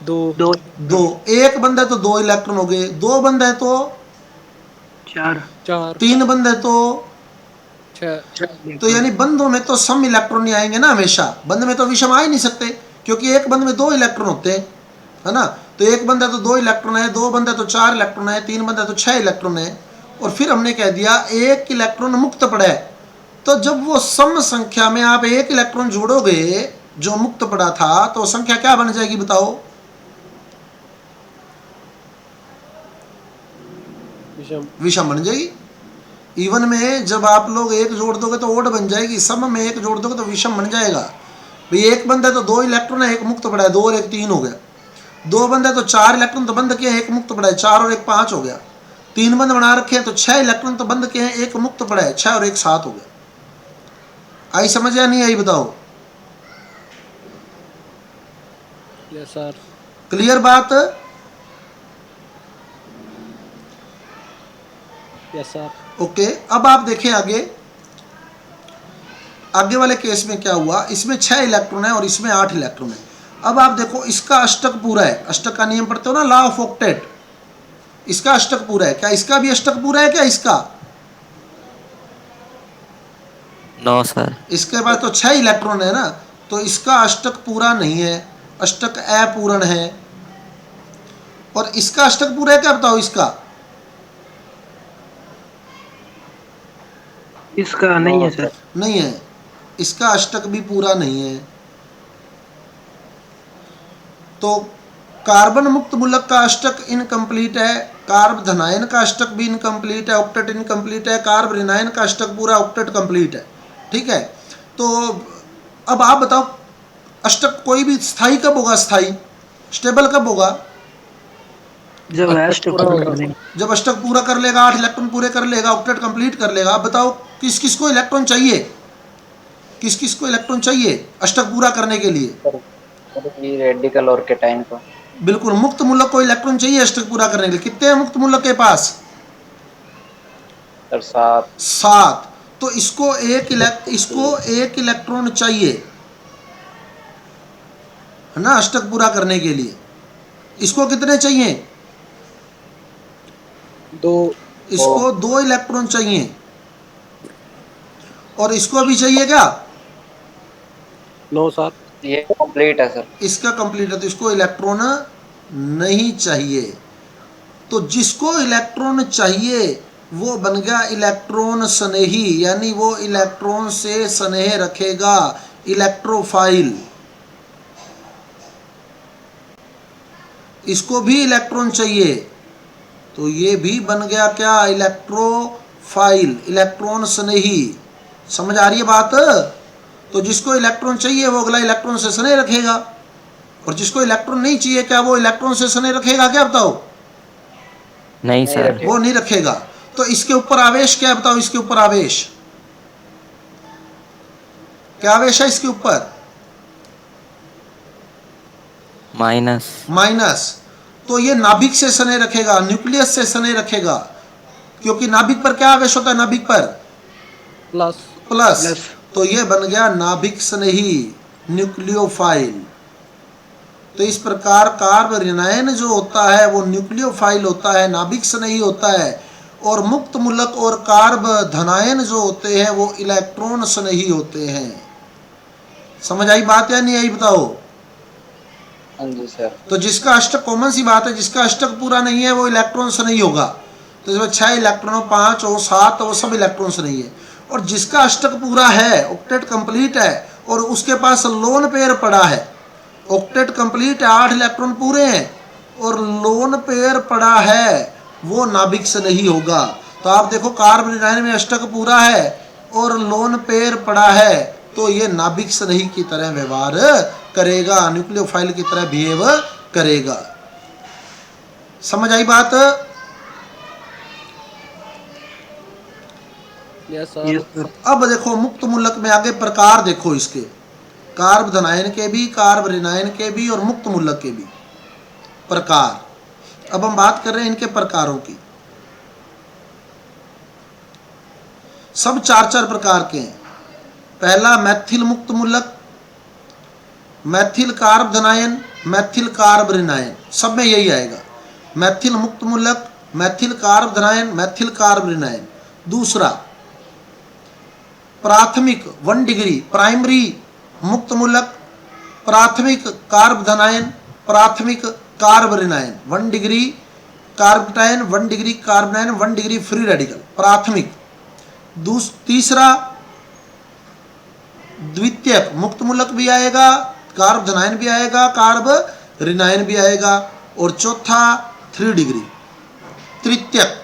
2। 1 बंद है तो 2 इलेक्ट्रॉन हो गए, 2 बंद है तो 4, 3 बंद है तो 6। तो यानी बंदों में तो सम इलेक्ट्रॉन नहीं आएंगे ना हमेशा। बंद में तो विषम आ ही नहीं सकते, क्योंकि एक बंद में 2 इलेक्ट्रॉन होते हैं, है ना। तो एक बंद है तो 2 इलेक्ट्रॉन है, 2 बंद है तो 4 इलेक्ट्रॉन है, 3 बंद है तो 6 इलेक्ट्रॉन है। और फिर हमने कह दिया 1 इलेक्ट्रॉन मुक्त पड़ा है। तो जब वो सम संख्या में आप 1 इलेक्ट्रॉन जोड़ोगे जो मुक्त पड़ा था, तो संख्या क्या बन जाएगी? बताओ। विषम बन जाएगी। इवन में जब आप लोग 1 जोड़ दोगे तो ओड बन जाएगी, सम में 1 जोड़ दोगे तो विषम बन जाएगा। भाई 1 बंद है तो 2 इलेक्ट्रॉन है, 1 मुक्त पड़ा है, 2 और 1 3 हो गया। 2 बंद है तो 4 इलेक्ट्रॉन तो बंद किए हैं, 1 मुक्त पड़ा है, 4 और 1 5 हो गया। 3 बंद बना रखे हैं तो 6 इलेक्ट्रॉन तो बंद किए हैं, 1 मुक्त पड़ा है, 6 और 1 7 हो गया। आई समझ या नहीं आई? बताओ। Yes sir. क्लियर बात? Yes sir. ओके, अब आप देखें आगे वाले केस में क्या हुआ। इसमें 6 इलेक्ट्रॉन है और इसमें 8 इलेक्ट्रॉन है। अब आप देखो इसका अष्टक पूरा है, अष्टक का नियम पढ़ते हो ना, लॉ ऑफ ऑक्टेट। इसका अष्टक पूरा है, क्या इसका भी अष्टक पूरा है? क्या इसका? No sir. इसके पास तो 6 इलेक्ट्रॉन है ना, तो इसका अष्टक पूरा नहीं है, अष्टक अपूर्ण है। और इसका अष्टक पूरा है क्या, बताओ इसका? इसका नहीं है सर। नहीं है, इसका अष्टक भी पूरा नहीं है। तो कार्बन मुक्त मूलक का अष्टक इनकम्प्लीट है, कार्ब धनायन का अष्टक भी इनकम्प्लीट है, ऑक्टेट इनकम्प्लीट है, कार्ब ऋणायन का अष्टक पूरा, ऑक्टेट कंप्लीट है। ठीक है, तो अब आप बताओ अष्टक कोई भी स्थाई कब होगा? स्थाई स्टेबल कब होगा? जब अष्टक पूरा कर लेंगे। जब अष्टक पूरा कर लेगा, 8 इलेक्ट्रॉन पूरे कर लेगा, ऑक्टेट कंप्लीट कर लेगा। अब बताओ किस किस को इलेक्ट्रॉन चाहिए? किस किस को इलेक्ट्रॉन चाहिए अष्टक पूरा करने के लिए? रेडिकल और कैटायन को। बिल्कुल, मुक्त मूलक को इलेक्ट्रॉन चाहिए अष्टक पूरा करने के लिए। कितने हैं मुक्त मूलक के पास? सर 7। 7। तो इसको एक इलेक्ट्रॉन चाहिए, है ना, अष्टक पूरा करने के लिए। इसको कितने चाहिए? 2। इसको 2 इलेक्ट्रॉन चाहिए। और इसको भी चाहिए क्या? No sir. ये कंप्लीट है सर। इसका कंप्लीट है, तो इसको इलेक्ट्रॉन नहीं चाहिए। तो जिसको इलेक्ट्रॉन चाहिए वो बन गया इलेक्ट्रॉन स्नेही, यानी वो इलेक्ट्रॉन से स्नेह रखेगा, इलेक्ट्रोफाइल। इसको भी इलेक्ट्रॉन चाहिए, तो ये भी बन गया क्या? इलेक्ट्रोफाइल, इलेक्ट्रॉन स्नेही। समझ आ रही है बात? तो जिसको इलेक्ट्रॉन चाहिए वो अगला इलेक्ट्रॉन से स्नेह रखेगा, और जिसको इलेक्ट्रॉन नहीं चाहिए क्या वो इलेक्ट्रॉन से स्नेह रखेगा क्या, बताओ? नहीं सर। वो नहीं रखेगा। तो इसके ऊपर आवेश क्या है, बताओ? इसके ऊपर आवेश क्या? आवेश है इसके ऊपर माइनस। माइनस। तो ये नाभिक से स्नेह रखेगा, न्यूक्लियस से स्नेह रखेगा, क्योंकि नाभिक पर क्या आवेश होता है? नाभिक पर प्लस। प्लस। तो ये बन गया नाभिक स्नेही, न्यूक्लियोफाइल। तो इस प्रकार कार्ब ऋणायन जो होता है वो न्यूक्लियोफाइल होता है, नाभिक स्नेही होता है। और मुक्त मूलक और कार्ब धनायन जो होते हैं वो इलेक्ट्रॉन स्नेही होते हैं। समझ आई बात या नहीं आई, बताओ? हाँ जी सर। तो जिसका अष्टक, कॉमन सी बात है, जिसका अष्टक पूरा नहीं है वो इलेक्ट्रॉन से नहीं होगा। तो इसमें 6 इलेक्ट्रॉन हो, 5 हो, 7 हो, सब इलेक्ट्रॉन से नहीं है। और जिसका अष्टक पूरा है, ऑक्टेट कंप्लीट है, और उसके पास लोन पेयर पड़ा है, ऑक्टेट कंप्लीट है, 8 इलेक्ट्रॉन पूरे हैं और लोन पेयर पड़ा है, वो नाभिक से नहीं होगा। तो आप देखो कार्ब ऋणायन में अष्टक पूरा है और लोन पेयर पड़ा है, तो ये नाभिक से नहीं की तरह व्यवहार करेगा, न्यूक्लियोफाइल की तरह बिहेव करेगा। समझ आई बात? Yes sir. अब देखो मुक्त मूलक में आगे प्रकार देखो इसके, कार्ब धनायन के भी, कार्ब ऋणायन के भी और मुक्त मूलक के भी प्रकार। अब हम बात कर रहे हैं इनके प्रकारों की। सब 4-4 प्रकार के हैं। पहला मैथिल मुक्त मूलक, मैथिल कार्ब धनायन, मैथिल कार्ब ऋणायन, सब में यही आएगा, मैथिल मुक्त मूलक, मैथिल कार्ब धनायन, मैथिल कार्ब ऋणायन। दूसरा प्राथमिक 1 डिग्री प्राइमरी मुक्त मूलक, प्राथमिक कार्ब धनायन, प्राथमिक कार्ब ऋणायन, 1 degree carbocation, 1 degree carbanion, 1 degree free radical, प्राथमिक। तीसरा द्वितीयक मुक्त मूलक भी आएगा, कार्ब धनायन भी आएगा, कार्ब ऋणायन भी आएगा। और चौथा 3 डिग्री तृतीयक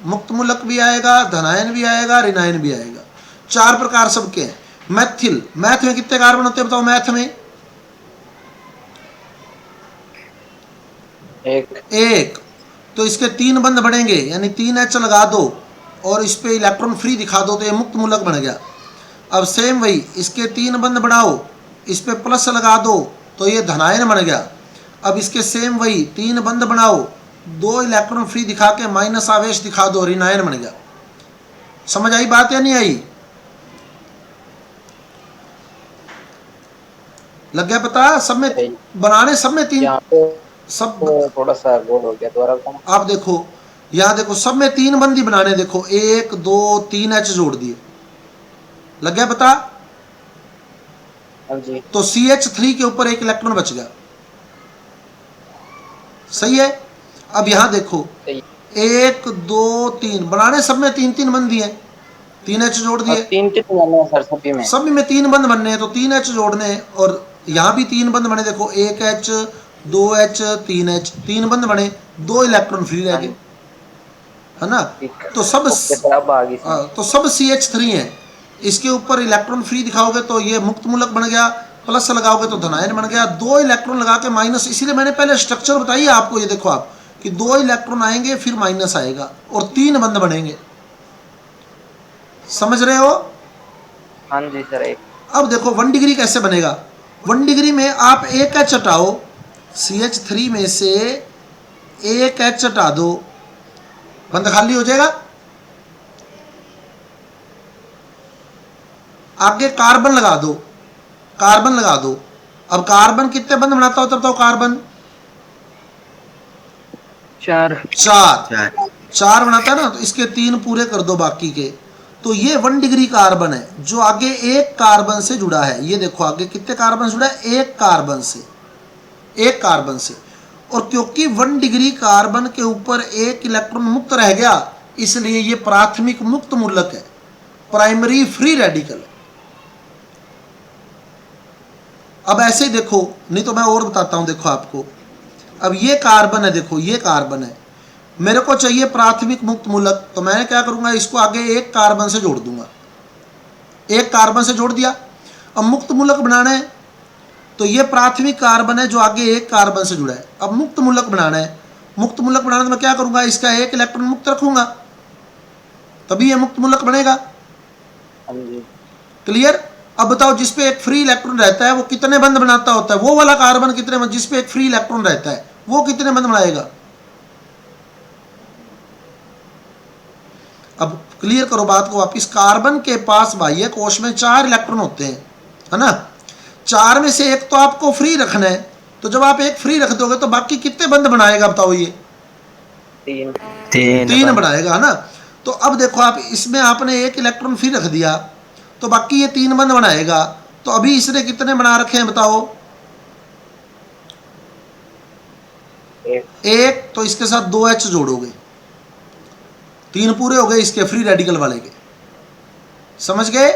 मुक्त मूलक भी आएगा, धनायन भी आएगा, ऋणायन भी आएगा। 4 प्रकार सबके हैं। मैथिल, मैथ में कितने कार्बन होते हैं बताओ? मैथ में एक। तो इसके 3 बंध बढ़ेंगे, यानी 3H लगा दो और इस पे इलेक्ट्रॉन फ्री दिखा दो, तो ये मुक्त मूलक बन गया। अब सेम वही, इसके 3 बंध बढ़ाओ, इस पे प्लस लगा दो, तो ये धनायन बन गया। अब इसके सेम वही 3 बंध बनाओ, 2 इलेक्ट्रॉन फ्री दिखा के माइनस आवेश दिखा दो, ऋणायन बन गया। समझ आई बात या नहीं आई? लग गया पता? सब में बनाने, सब में तीन, यहाँ पे सब तो थोड़ा सा गोल हो गया, दोबारा बताना। आप देखो यहाँ देखो, सब में तीन बंदी बनाने, देखो 1 2 3 H जोड़ दिए, लग गया पता? हाँ जी। तो CH3 के ऊपर एक इलेक्ट्रॉन बच गया, सही है। अब यहां देखो सही। 1 2 3 बनाने, सब में तीन तीन बंद दिए, 3 H जोड़ और दिए, 3 कितने बनने हैं सर सभी में? सब में 3 बंद बनने हैं तो 3 H जोड़ने हैं। और यहां भी 3 बंद बने, देखो 1 H 2 H 3 H, 3 बंद बने, 2 इलेक्ट्रॉन फ्री रह गए, है ना। ठीक है। तो सब ओके सर, अब आ गई समझ। तो सब CH3 है, इसके ऊपर इलेक्ट्रॉन फ्री दिखाओगे तो ये मुक्त मूलक बन गया, प्लस लगाओगे तो धनायन बन गया, 2 इलेक्ट्रॉन लगा के माइनस। इसीलिए मैंने पहले स्ट्रक्चर बताई आपको, ये देखो आप कि 2 इलेक्ट्रॉन आएंगे फिर माइनस आएगा और 3 बंद बनेंगे, समझ रहे हो? हाँ जी सर। एक अब देखो 1 डिग्री कैसे बनेगा। 1 डिग्री में आप एक H हटाओ, CH3 में से एक H हटा दो, बंद खाली हो जाएगा। आगे कार्बन लगा दो, कार्बन लगा दो। अब कार्बन कितने बंद बनाता होता बताओ? कार्बन 4 चार बनाता है ना, तो इसके 3 पूरे कर दो बाकी के। तो ये 1 डिग्री कार्बन है जो आगे एक कार्बन से जुड़ा है। ये देखो आगे कितने कार्बन जुड़ा है? एक कार्बन से, एक कार्बन से। और क्योंकि 1 डिग्री कार्बन के ऊपर एक इलेक्ट्रॉन मुक्त रह गया, इसलिए ये प्राथमिक मुक्त मूलक है, प्राइमरी फ्री रेडिकल है। अब ऐसे ही देखो, नहीं तो मैं और बताता हूं, देखो आपको। अब ये कार्बन है, देखो ये कार्बन है, मेरे को चाहिए प्राथमिक मुक्त मूलक, तो मैं क्या करूंगा, इसको आगे एक कार्बन से जोड़ दूंगा, एक कार्बन से जोड़ दिया। अब मुक्त मूलक बनाना है तो ये प्राथमिक कार्बन है जो आगे एक कार्बन से जुड़ा है। अब मुक्त मूलक बनाना है, मुक्त मूलक बनाना तो मैं क्या करूंगा, इसका एक इलेक्ट्रॉन मुक्त रखूंगा, तभी ये मुक्त मूलक बनेगा। हाँ जी। क्लियर? अब बताओ, जिसपे एक फ्री इलेक्ट्रॉन रहता है वो कितने बंद बनाता होता है? वो वाला कार्बन कितने बंद, जिसपे एक फ्री इलेक्ट्रॉन रहता है वो कितने बंद बनाएगा? अब क्लियर करो बात को वापिस। कार्बन के पास बाह्य कोश में 4 इलेक्ट्रॉन होते हैं, है ना। 4 में से एक तो आपको फ्री रखना है, तो जब आप एक फ्री रख दोगे तो बाकी कितने बंद बनाएगा बताओ? ये 3 बनाएगा, है ना। तो अब देखो आप, इसमें आपने एक इलेक्ट्रॉन फ्री रख दिया तो बाकी ये 3 बंद बनाएगा। तो अभी इसने कितने बना रखे हैं बताओ? एक। तो इसके साथ 2 H जोड़ोगे, 3 पूरे हो गए इसके फ्री रेडिकल वाले के, समझ गए?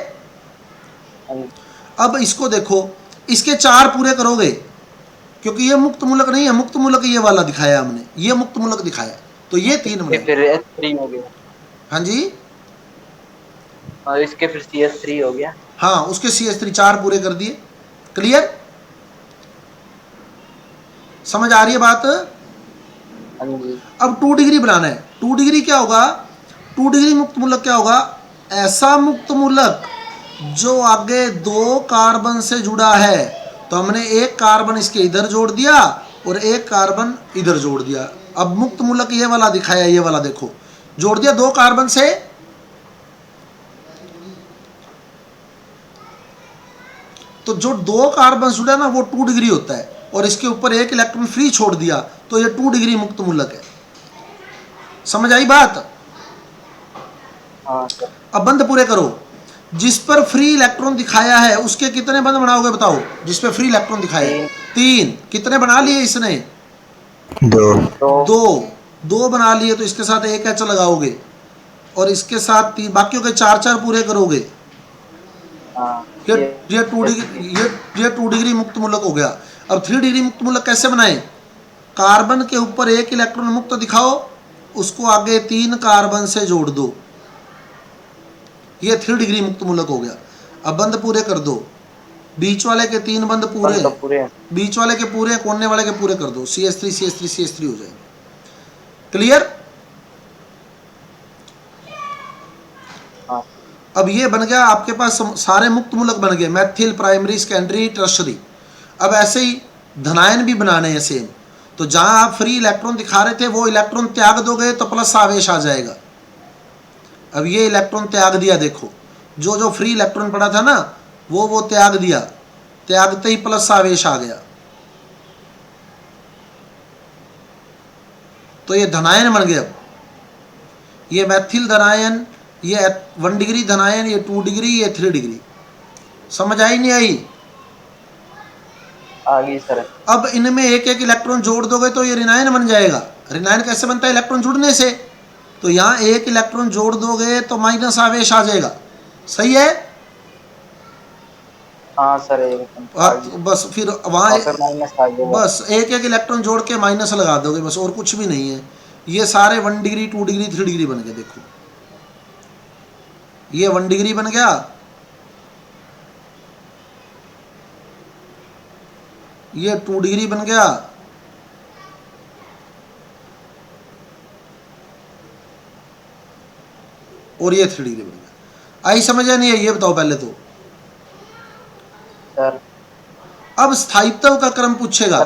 अब इसको देखो, इसके 4 पूरे करोगे, क्योंकि ये मुक्त मूलक नहीं है, मुक्त मूलक ये वाला दिखाया हमने, ये मुक्त मूलक दिखाया, तो ये 3 बने। फिर H3 हो गया। हाँ जी, और इसके फिर CH3 हो गया। हाँ, उसके CH3 4 पूरे कर दिए। क्लियर? समझ आ रही है बात? हाँ जी। अब 2 डिग्री बनाना है। 2 डिग्री क्या होगा? 2 डिग्री मुक्त मूलक क्या होगा? ऐसा मुक्त मूलक जो आगे 2 कार्बन से जुड़ा है, तो हमने एक कार्बन इसके इधर जोड़ दिया और एक कार्बन इधर जोड़ दिया। अब मुक्त मूलक ये वाला दिखाया, ये वाला देखो, जोड़ दिया 2 कार्बन से, तो जो 2 कार्बन जुड़ा ना वो 2 डिग्री होता है, और इसके ऊपर एक इलेक्ट्रॉन फ्री छोड़ दिया तो ये 2 डिग्री मुक्त मूलक है। समझ आई बात? हाँ सर। अब बंद पूरे करो। जिस पर फ्री इलेक्ट्रॉन दिखाया है उसके कितने बंद बनाओगे बताओ? जिस पर फ्री इलेक्ट्रॉन दिखाया है 3। कितने बना लिए इसने? 2 बना लिए, तो इसके साथ एक H लगाओगे और इसके साथ 3, बाकियों के 4 पूरे करोगे। ये 2 डिग्री मुक्त मूलक हो गया। अब 3 डिग्री मुक्त मूलक कैसे बनाए? कार्बन के ऊपर एक इलेक्ट्रॉन मुक्त दिखाओ, उसको आगे 3 कार्बन से जोड़ दो, ये 3 डिग्री मुक्त मूलक हो गया। अब बंद पूरे कर दो, बीच वाले के 3 बंद पूरे, बीच वाले के पूरे, कोने वाले के पूरे कर दो, CH3 CH3 CH3 हो जाएंगे। क्लियर? अब ये बन गया आपके पास सारे मुक्त मूलक बन गए, मैथिल, प्राइमरी, सेकेंडरी, टर्शरी। अब ऐसे ही धनायन भी बनाने हैं सेम। तो जहां आप फ्री इलेक्ट्रॉन दिखा रहे थे वो इलेक्ट्रॉन त्याग दोगे तो प्लस आवेश आ जाएगा, अब ये इलेक्ट्रॉन त्याग दिया, देखो जो जो फ्री इलेक्ट्रॉन पड़ा था ना वो त्याग दिया, त्यागते ही प्लस आवेश आ गया, तो ये धनायन बन गया। अब ये मैथिल धनायन, ये 1 डिग्री धनायन, ये 2 डिग्री, ये 3 डिग्री। समझ आई नहीं आई? आ गई सर। अब इनमें एक एक इलेक्ट्रॉन जोड़ दोगे तो ये ऋणायन बन जाएगा। ऋणायन कैसे बनता है? इलेक्ट्रॉन जुड़ने से। तो यहाँ एक इलेक्ट्रॉन जोड़ दोगे तो माइनस आवेश आ जाएगा। सही है? हाँ सर, बस फिर वहाँ माइनस आ गया। बस एक एक इलेक्ट्रॉन जोड़ के माइनस लगा दोगे, बस, और कुछ भी नहीं है। ये सारे 1 डिग्री 2 डिग्री 3 डिग्री बन गए। देखो ये 1 डिग्री बन गया, ये 2 डिग्री बन गया, और ये 3 डिग्री बन गया। आई समझ या नहीं है? ये बताओ पहले तो। सर अब स्थायित्व का क्रम पूछेगा।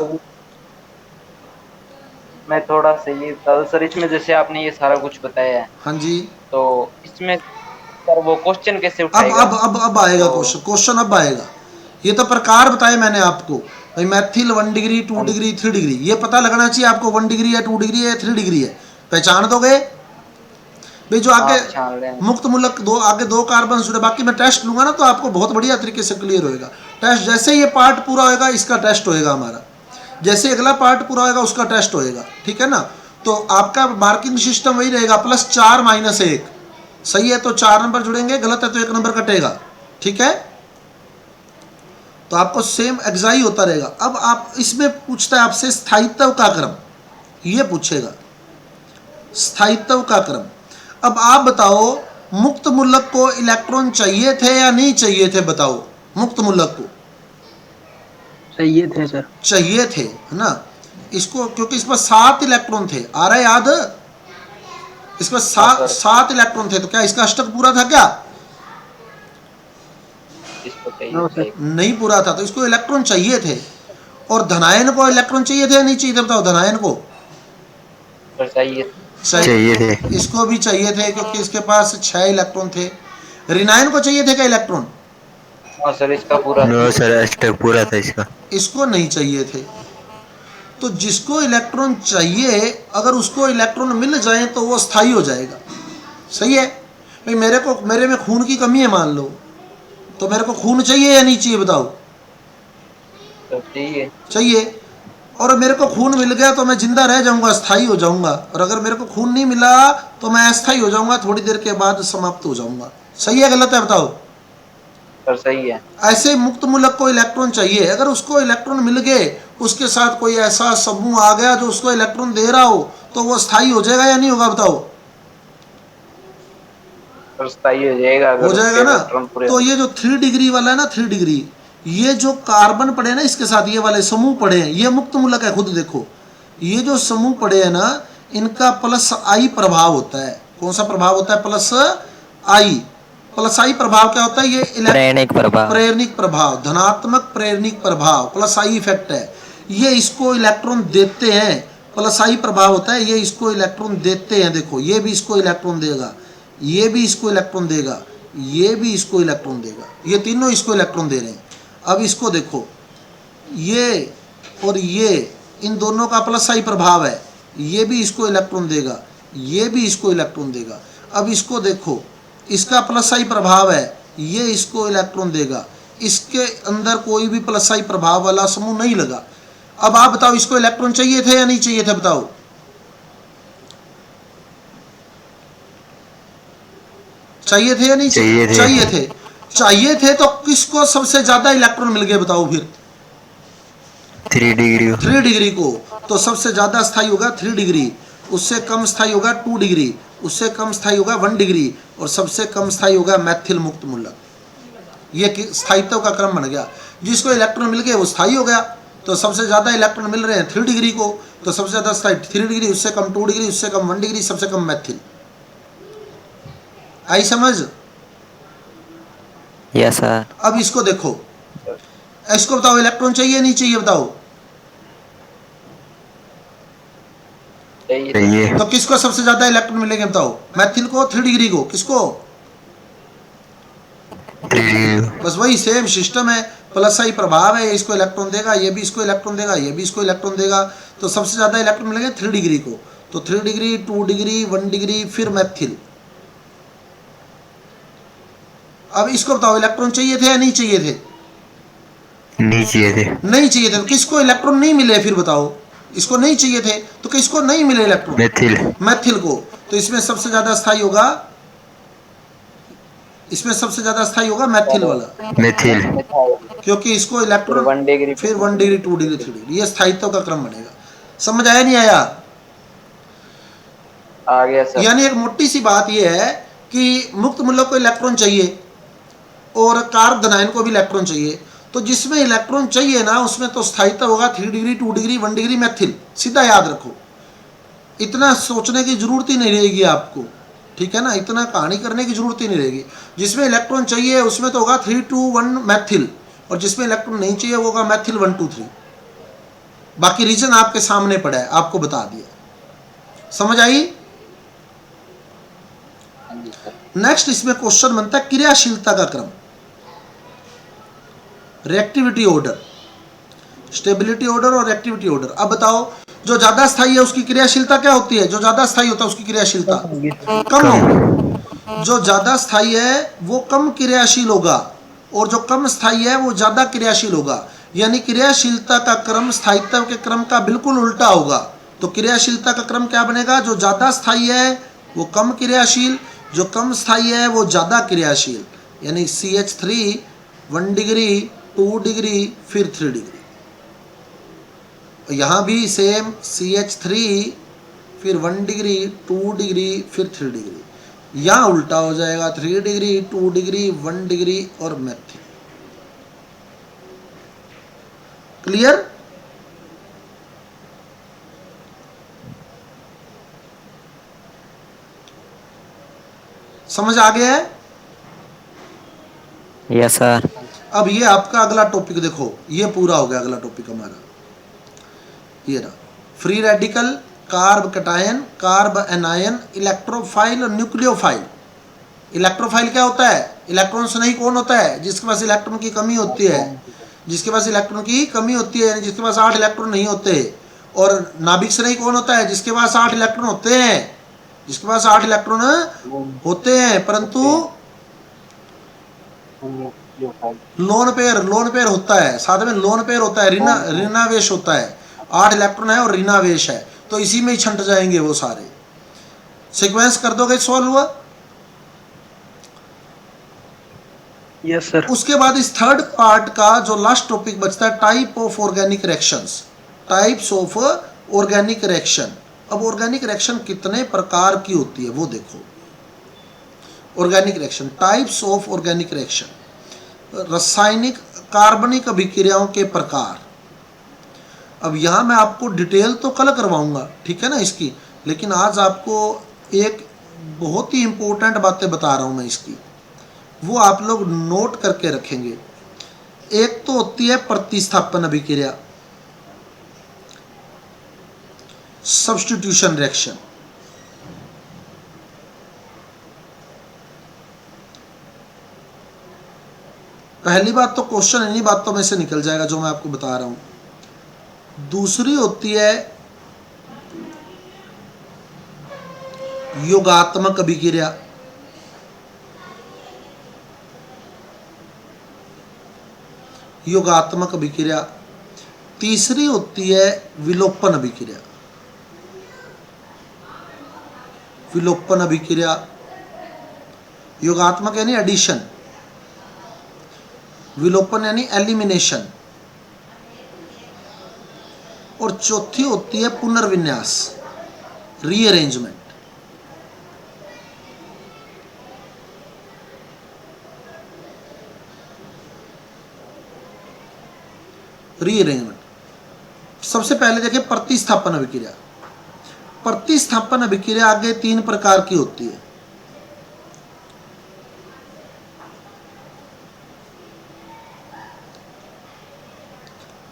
मैं थोड़ा सा ये सर, इसमें जैसे आपने ये सारा कुछ बताया है, हाँ जी। तो इसमें सर वो क्वेश्चन कैसे अब उठाएगा? अब आएगा तो क्वेश्चन अब आएगा। ये तो प्रकार बताए मैंने आपको भाई, मैथिल 1 डिग्री 2 डिग्री 3 डिग्री, ये पता लगना चाहिए आपको 1 डिग्री है 2 डिग्री है 3 डिग्री है। पहचान दोगे भाई? जो आगे मुक्त मूलक आगे 2 कार्बन जुड़े, बाकी मैं टेस्ट लूंगा ना तो आपको बहुत बढ़िया तरीके से क्लियर होएगा। टेस्ट जैसे ये पार्ट पूरा होएगा इसका टेस्ट होएगा हमारा, जैसे अगला पार्ट पूरा होएगा उसका टेस्ट होएगा। ठीक है ना? तो आपका मार्किंग सिस्टम वही रहेगा, +4 -1। सही है तो 4 नंबर जुड़ेंगे, गलत है तो 1 नंबर कटेगा। ठीक है? तो आपको सेम एग्जाई होता रहेगा। अब आप इसमें पूछता है आपसे स्थायित्व का क्रम, ये पूछेगा स्थायित्व का क्रम। अब आप बताओ मुक्त मूलक को इलेक्ट्रॉन चाहिए थे या नहीं चाहिए थे? बताओ। मुक्त मूलक को चाहिए थे सर। चाहिए थे, है ना? इसको क्योंकि इस पर 7 इलेक्ट्रॉन थे, आ रहा है याद? इस पर 7 इलेक्ट्रॉन थे, तो क्या इसका अष्टक पूरा था क्या? नहीं पूरा था, तो इसको इलेक्ट्रॉन चाहिए थे। और धनायन को इलेक्ट्रॉन चाहिए थे या नहीं चाहिए थे? बताओ। धनायन को चाहिए थे। इसको भी चाहिए थे क्योंकि इसके पास 6 इलेक्ट्रॉन थे। ऋणायन को चाहिए थे क्या इलेक्ट्रॉन? सर इसका पूरा सर अष्टक पूरा था इसका। इसको नहीं चाहिए थे। तो जिसको इलेक्ट्रॉन चाहिए अगर उसको इलेक्ट्रॉन मिल जाए तो वो स्थायी हो जाएगा। सही है भाई? मेरे में खून की कमी है मान लो, तो मेरे को खून चाहिए या नहीं चाहिए? बताओ। चाहिए। और मेरे को खून मिल गया तो मैं जिंदा रह जाऊंगा, स्थायी हो जाऊंगा। और अगर मेरे को खून नहीं मिला तो मैं अस्थायी हो जाऊंगा, थोड़ी देर के बाद समाप्त हो जाऊंगा। सही है गलत है? बताओ। सर सही है। ऐसे मुक्त मूलक को इलेक्ट्रॉन चाहिए, अगर उसको इलेक्ट्रॉन मिल गए, उसके साथ कोई ऐसा समूह आ गया जो उसको इलेक्ट्रॉन दे रहा हो, तो वो स्थायी हो जाएगा या नहीं होगा? बताओ। स्थायी हो जाएगा। हो जाएगा ना? तो ये जो 3 डिग्री वाला है ना, 3 डिग्री, ये जो कार्बन पड़े ना इसके साथ, ये वाले समूह पड़े हैं, ये मुक्त मूलक है। खुद देखो ये जो समूह पड़े हैं ना, इनका +I प्रभाव होता है। कौन सा प्रभाव होता है? +I प्रभाव क्या होता है? ये प्रेरणिक प्रभाव, धनात्मक प्रेरणिक प्रभाव, +I इफेक्ट है। ये इसको इलेक्ट्रॉन देते हैं, +I प्रभाव होता है। ये इसको इलेक्ट्रॉन देते हैं। देखो ये भी इसको इलेक्ट्रॉन देगा, ये भी इसको इलेक्ट्रॉन देगा, ये भी इसको इलेक्ट्रॉन देगा, ये तीनों इसको इलेक्ट्रॉन दे रहे हैं। अब इसको देखो, ये और ये, इन दोनों का +I प्रभाव है। ये भी इसको इलेक्ट्रॉन देगा, ये भी इसको इलेक्ट्रॉन देगा। अब इसको देखो, इसका +I प्रभाव है, ये इसको इलेक्ट्रॉन देगा। इसके अंदर कोई भी +I प्रभाव वाला समूह नहीं लगा। अब आप बताओ इसको इलेक्ट्रॉन चाहिए थे या नहीं चाहिए थे? बताओ। चाहिए थे या नहीं चाहिए थे? चाहिए थे तो किसको सबसे ज्यादा इलेक्ट्रॉन मिल गए? बताओ फिर। 3 डिग्री को। तो सबसे ज्यादा स्थायी होगा 3 डिग्री, उससे कम स्थायी होगा 2 डिग्री, उससे कम स्थायी होगा 1 डिग्री, और सबसे कम स्थायी होगा मैथिल मुक्त मूलक। ये स्थायित्व का क्रम बन गया। जिसको इलेक्ट्रॉन मिल गए वो स्थायी हो गया। तो सबसे ज्यादा इलेक्ट्रॉन मिल रहे हैं 3 डिग्री को, तो सबसे ज्यादा स्थायी 3 डिग्री, उससे कम 2 डिग्री, उससे कम 1 डिग्री, सबसे कम मैथिल। आई समझ? Yes sir. अब इसको देखो, इसको बताओ इलेक्ट्रॉन चाहिए नहीं चाहिए? बताओ। सही है। तो किसको सबसे ज्यादा इलेक्ट्रॉन मिलेंगे बताओ? मैथिल को, 3 डिग्री को, किसको? 3 बस वही सेम सिस्टम है, प्लस आई प्रभाव है, इसको इलेक्ट्रॉन देगा, ये भी इसको इलेक्ट्रॉन देगा, ये भी इसको इलेक्ट्रॉन देगा, तो सबसे ज्यादा इलेक्ट्रॉन मिलेंगे 3 डिग्री को। तो 3 डिग्री, 2 डिग्री, 1 डिग्री, फिर मैथिल। अब इसको बताओ इलेक्ट्रॉन चाहिए थे या नहीं चाहिए थे? नहीं चाहिए थे। नहीं चाहिए थे। तो किसको इलेक्ट्रॉन नहीं मिले फिर बताओ? इसको नहीं चाहिए थे तो किसको नहीं मिले इलेक्ट्रॉन? मेथिल। मैथिल को। तो इसमें सबसे ज्यादा स्थायी होगा, इसमें सबसे ज्यादा स्थायी होगा मैथिल वाला, मेथिल। क्योंकि इसको इलेक्ट्रॉन 1 डिग्री, फिर 1 डिग्री, 2 डिग्री, 3 डिग्री, ये स्थायित्व का क्रम बनेगा। समझ आया नहीं आया? आ गया सर। यानी एक मोटी सी बात यह है कि मुक्त मूलक को इलेक्ट्रॉन चाहिए और कार्ब धनायन को भी इलेक्ट्रॉन चाहिए। तो जिसमें इलेक्ट्रॉन चाहिए ना उसमें तो स्थायित्व होगा 3 डिग्री, 2 डिग्री, 1 डिग्री मैथिल। सीधा याद रखो, इतना सोचने की जरूरत ही नहीं रहेगी आपको, ठीक है ना? इतना कहानी करने की जरूरत ही नहीं रहेगी। जिसमें इलेक्ट्रॉन चाहिए उसमें तो होगा 3, 2, 1 मैथिल, और जिसमें इलेक्ट्रॉन नहीं चाहिए वो होगा मैथिल 1, 2, 3। बाकी रीजन आपके सामने पड़ा है, आपको बता दिया। समझ आई? नेक्स्ट इसमें क्वेश्चन बनता है क्रियाशीलता का क्रम, रिएक्टिविटी ऑर्डर, स्टेबिलिटी ऑर्डर और रिएक्टिविटी ऑर्डर। अब बताओ जो ज्यादा स्थायी है उसकी क्रियाशीलता क्या होती है? जो ज्यादा स्थायी होता है उसकी क्रियाशीलता कम हो। जो ज्यादा स्थायी है वो कम क्रियाशील होगा और जो कम स्थायी है वो ज्यादा क्रियाशील होगा। यानी क्रियाशीलता का क्रम स्थायित्व के क्रम का बिल्कुल उल्टा होगा। तो क्रियाशीलता का क्रम क्या बनेगा? जो ज्यादा स्थायी है वो कम क्रियाशील, जो कम स्थायी है वो ज्यादा क्रियाशील। यानी CH3 1 डिग्री, 2 डिग्री, फिर 3 डिग्री। यहाँ भी सेम CH3 फिर 1 डिग्री, 2 डिग्री, फिर 3 डिग्री। यहाँ उल्टा हो जाएगा 3 डिग्री, 2 डिग्री, 1 डिग्री और मैथिल। क्लियर? समझ आ गया है? Yes sir. अब ये आपका अगला टॉपिक देखो, ये पूरा हो गया अगला टॉपिक हमारा। ये रहा free radical, carb cation, carb anion, electrophile और न्यूक्लियोफाइल। इलेक्ट्रोफाइल क्या होता है? इलेक्ट्रॉन से नहीं कौन होता है? जिसके पास इलेक्ट्रॉन की कमी होती है, जिसके पास इलेक्ट्रॉन की कमी होती है, यानी जिसके पास 8 इलेक्ट्रॉन नहीं होते। और नाभिक से नहीं कौन होता है? जिसके पास 8 इलेक्ट्रॉन होते हैं, जिसके पास 8 इलेक्ट्रॉन होते हैं परंतु लोन पेयर होता है, साथ में लोन पेयर होता है, ऋणावेश होता है। 8 इलेक्ट्रॉन है और ऋणावेश है, तो इसी में ही छंट जाएंगे वो सारे। सीक्वेंस कर दोगे? सॉल्व हुआ? Yes sir. उसके बाद इस थर्ड पार्ट का जो लास्ट टॉपिक बचता है, type of organic reactions, types of organic reaction. अब ऑर्गेनिक रिएक्शन कितने प्रकार की होती है वो देखो। Organic reaction, types of organic reaction, रासायनिक कार्बनिक अभिक्रियाओं के प्रकार। अब यहाँ मैं आपको डिटेल तो कल करवाऊंगा, ठीक है ना इसकी, लेकिन आज आपको एक बहुत ही इंपॉर्टेंट बातें बता रहा हूँ मैं इसकी, वो आप लोग नोट करके रखेंगे। एक तो होती है प्रतिस्थापन अभिक्रिया, सब्स्टिट्यूशन रिएक्शन। पहली बात तो क्वेश्चन इन्हीं बातों में से निकल जाएगा जो मैं आपको बता रहा हूं। दूसरी होती है योगात्मक अभिक्रिया, योगात्मक अभिक्रिया। तीसरी होती है विलोपन अभिक्रिया, विलोपन अभिक्रिया। योगात्मक यानी एडिशन, विलोपन यानी एलिमिनेशन। और चौथी होती है पुनर्विन्यास, रीअरेंजमेंट। रीअरेंजमेंट। सबसे पहले देखिए प्रतिस्थापन अभिक्रिया। प्रतिस्थापन अभिक्रिया आगे 3 प्रकार की होती है।